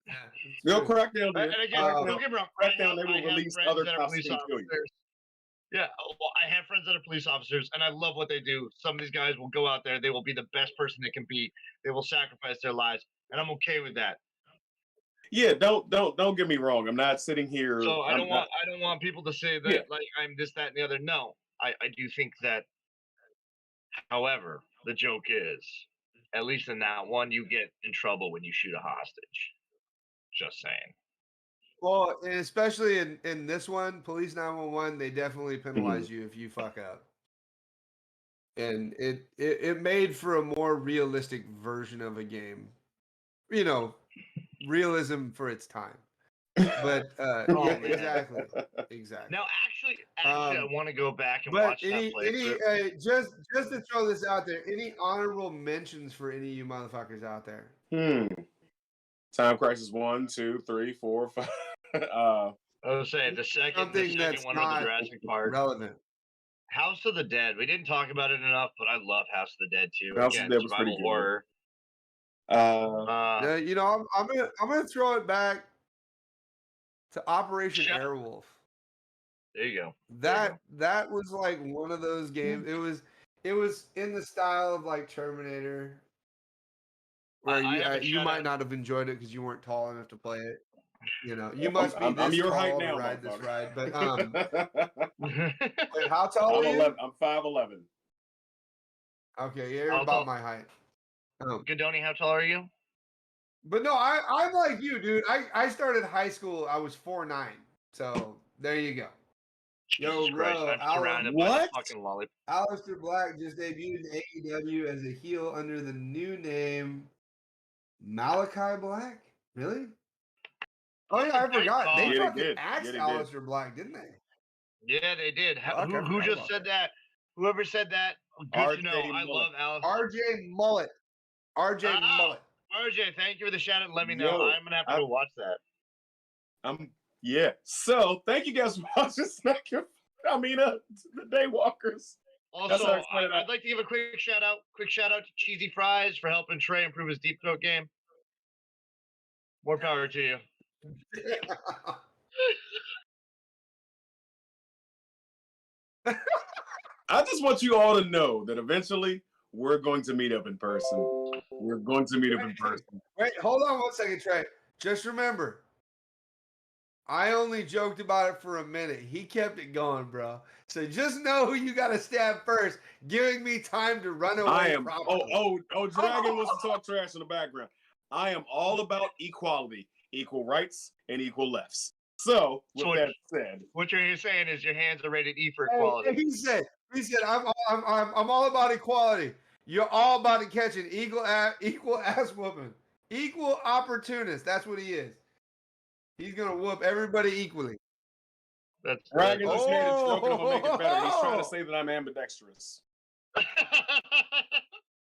Yeah, it's Yo, true. Crackdown And did. again, don't get me wrong. Crackdown, they I will have release friends other that are cops police that can kill you. officers. Yeah, well, I have friends that are police officers, and I love what they do. Some of these guys will go out there; they will be the best person they can be. They will sacrifice their lives, and I'm okay with that. Yeah, don't get me wrong. I'm not sitting here. So I'm not. I don't want people to say that Yeah. like I'm this, that, and the other. No, I do think that. However, the joke is, at least in that one, you get in trouble when you shoot a hostage. Just saying. Well, and especially in this one, Police 911, they definitely penalize you if you fuck up. And it made for a more realistic version of a game. You know, realism for its time. But Oh, yeah, man. exactly. Now, actually, I want to go back and But watch that playthrough. just to throw this out there, any honorable mentions for any of you motherfuckers out there? Time Crisis 1, 2, 3, 4, 5. I was saying the second that's one was the not Jurassic Park. relevant. House of the Dead. We didn't talk about it enough, but I love House of the Dead too. House of Again, the Dead was pretty survival good. horror. Yeah, you know, I'm gonna throw it back to Operation Shut- Airwolf. There you go. That was like one of those games. It was in the style of like Terminator, where I have a you shout might out- not have enjoyed it because you weren't tall enough to play it. You know, you must be I'm this your tall height to now, ride this motherfucker. ride. But wait, how tall I'm are you? 11. I'm 5'11". Okay, you're How about tall? my height. Gadoni, how tall are you? But no, I'm like you, dude. I started high school. I was 4'9". So there you go. Yo, Jesus Christ, bro, I'm surrounded by What? the fucking lollipop. Aleister Black just debuted in AEW as a heel under the new name Malachi Black. Really? Oh yeah, I forgot. They Yeah, they fucking did. axed Yeah, they did. Aleister Black, didn't they? Yeah, they did. Fuck, I Who forgot just about said that. that? Whoever said that, good to know. RJ I Mullet. love Alice. RJ Mullet. RJ Oh, Mullet. RJ, thank you for the shout out. Let me know. Yo, I'm gonna have to go watch that. Yeah. So thank you guys for watching the Daywalkers. Also, how I explain it. I'd like to give a quick shout out to Cheesy Fries for helping Trey improve his deep throat game. More power to you. I just want you all to know that eventually we're going to meet up in person. We're going to meet up in person. Wait, hold on 1 second, Trey. Just remember, I only joked about it for a minute. He kept it going, bro. So just know who you got to stab first, giving me time to run away. I am. properly. Dragon wants to talk trash in the background. I am all about equality, equal rights, and equal lefts. So, with So that said, what you're saying is your hands are rated E for Hey, equality. He said, I'm all about equality. You're all about to catch an equal ass whooping, equal opportunist. That's what he is. He's gonna whoop everybody equally. That's Dragon just made it joke and will make it better. He's trying to Oh. say that I'm ambidextrous.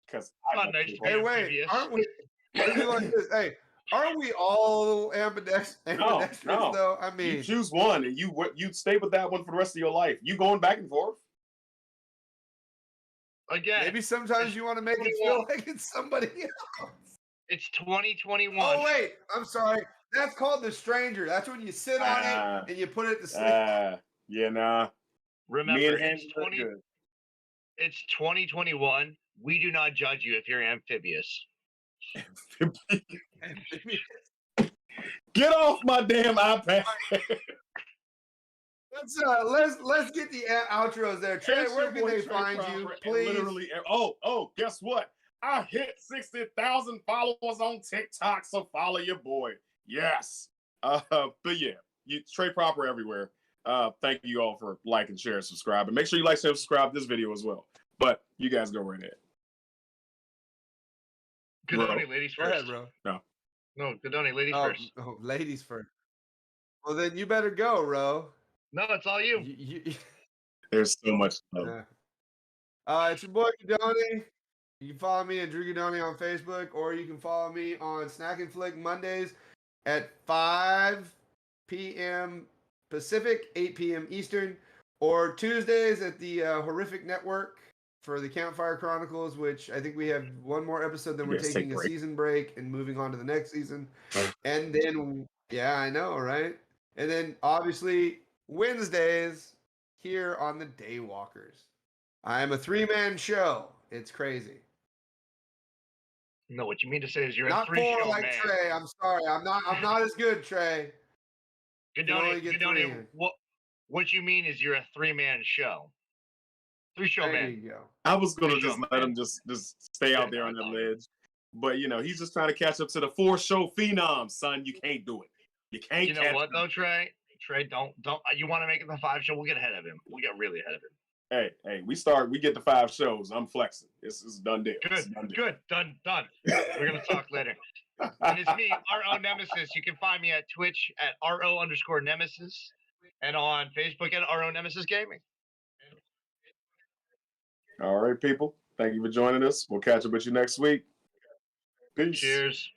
Because Not nice to Hey, be wait, amphibious. aren't we? Let's do like this. Hey, aren't we all ambidextrous No. though? I you mean, choose one and you stay with that one for the rest of your life. You going back and forth? Again, maybe sometimes you want to make it feel like it's somebody else. it's 2021. Oh wait, I'm sorry. That's called the stranger. That's when you sit on it and you put it to sleep. Yeah, nah. Remember, Me and it's Angela are good. It's 2021. We do not judge you if you're amphibious. Get off my damn iPad. Let's get the outros there. Trey, where can they find you, please? Literally, guess what? I hit 60,000 followers on TikTok, so follow your boy. Yes. But yeah, Trey Proper everywhere. Thank you all for liking, sharing, subscribe, and make sure you like, share, and subscribe to this video as well. But you guys go right ahead. Gadoni, ladies Go first. ahead, bro. No, Gadoni, ladies first. Oh, ladies first. Well, then you better go, Ro. No, it's all you. You There's so much love. it's your boy Gadoni. You can follow me at Drew Guidoni on Facebook, or you can follow me on Snack and Flick Mondays at 5 p.m. Pacific, 8 p.m. Eastern, or Tuesdays at the Horrific Network for the Campfire Chronicles, which I think we have one more episode, then we're Yes, take taking a a break. season break and moving on to the next season. And then, yeah, I know, right? And then obviously Wednesdays here on the Daywalkers. I am a 3-man show. It's crazy. No, what you mean to say is you're Not a 3 4 show like man. Trey. I'm sorry. I'm not as good, Trey. You can only get 3 in. What you mean is you're a 3-man show. 3 show There man. you go. I was gonna Good just job, let man. him just stay out Yeah, there no, on the I ledge. But he's just trying to catch up to the 4-show phenoms, son. You can't do it. You can't. You know catch what him. though, Trey? Trey, don't. You want to make it the 5 show? We'll get ahead of him. We'll get really ahead of him. Hey, we get the 5 shows. I'm flexing. It's done deal. Good. Done. We're gonna talk later. And it's me, RO Nemesis. You can find me at Twitch at RO_Nemesis and on Facebook at RO Nemesis Gaming. All right, people. Thank you for joining us. We'll catch up with you next week. Peace. Cheers.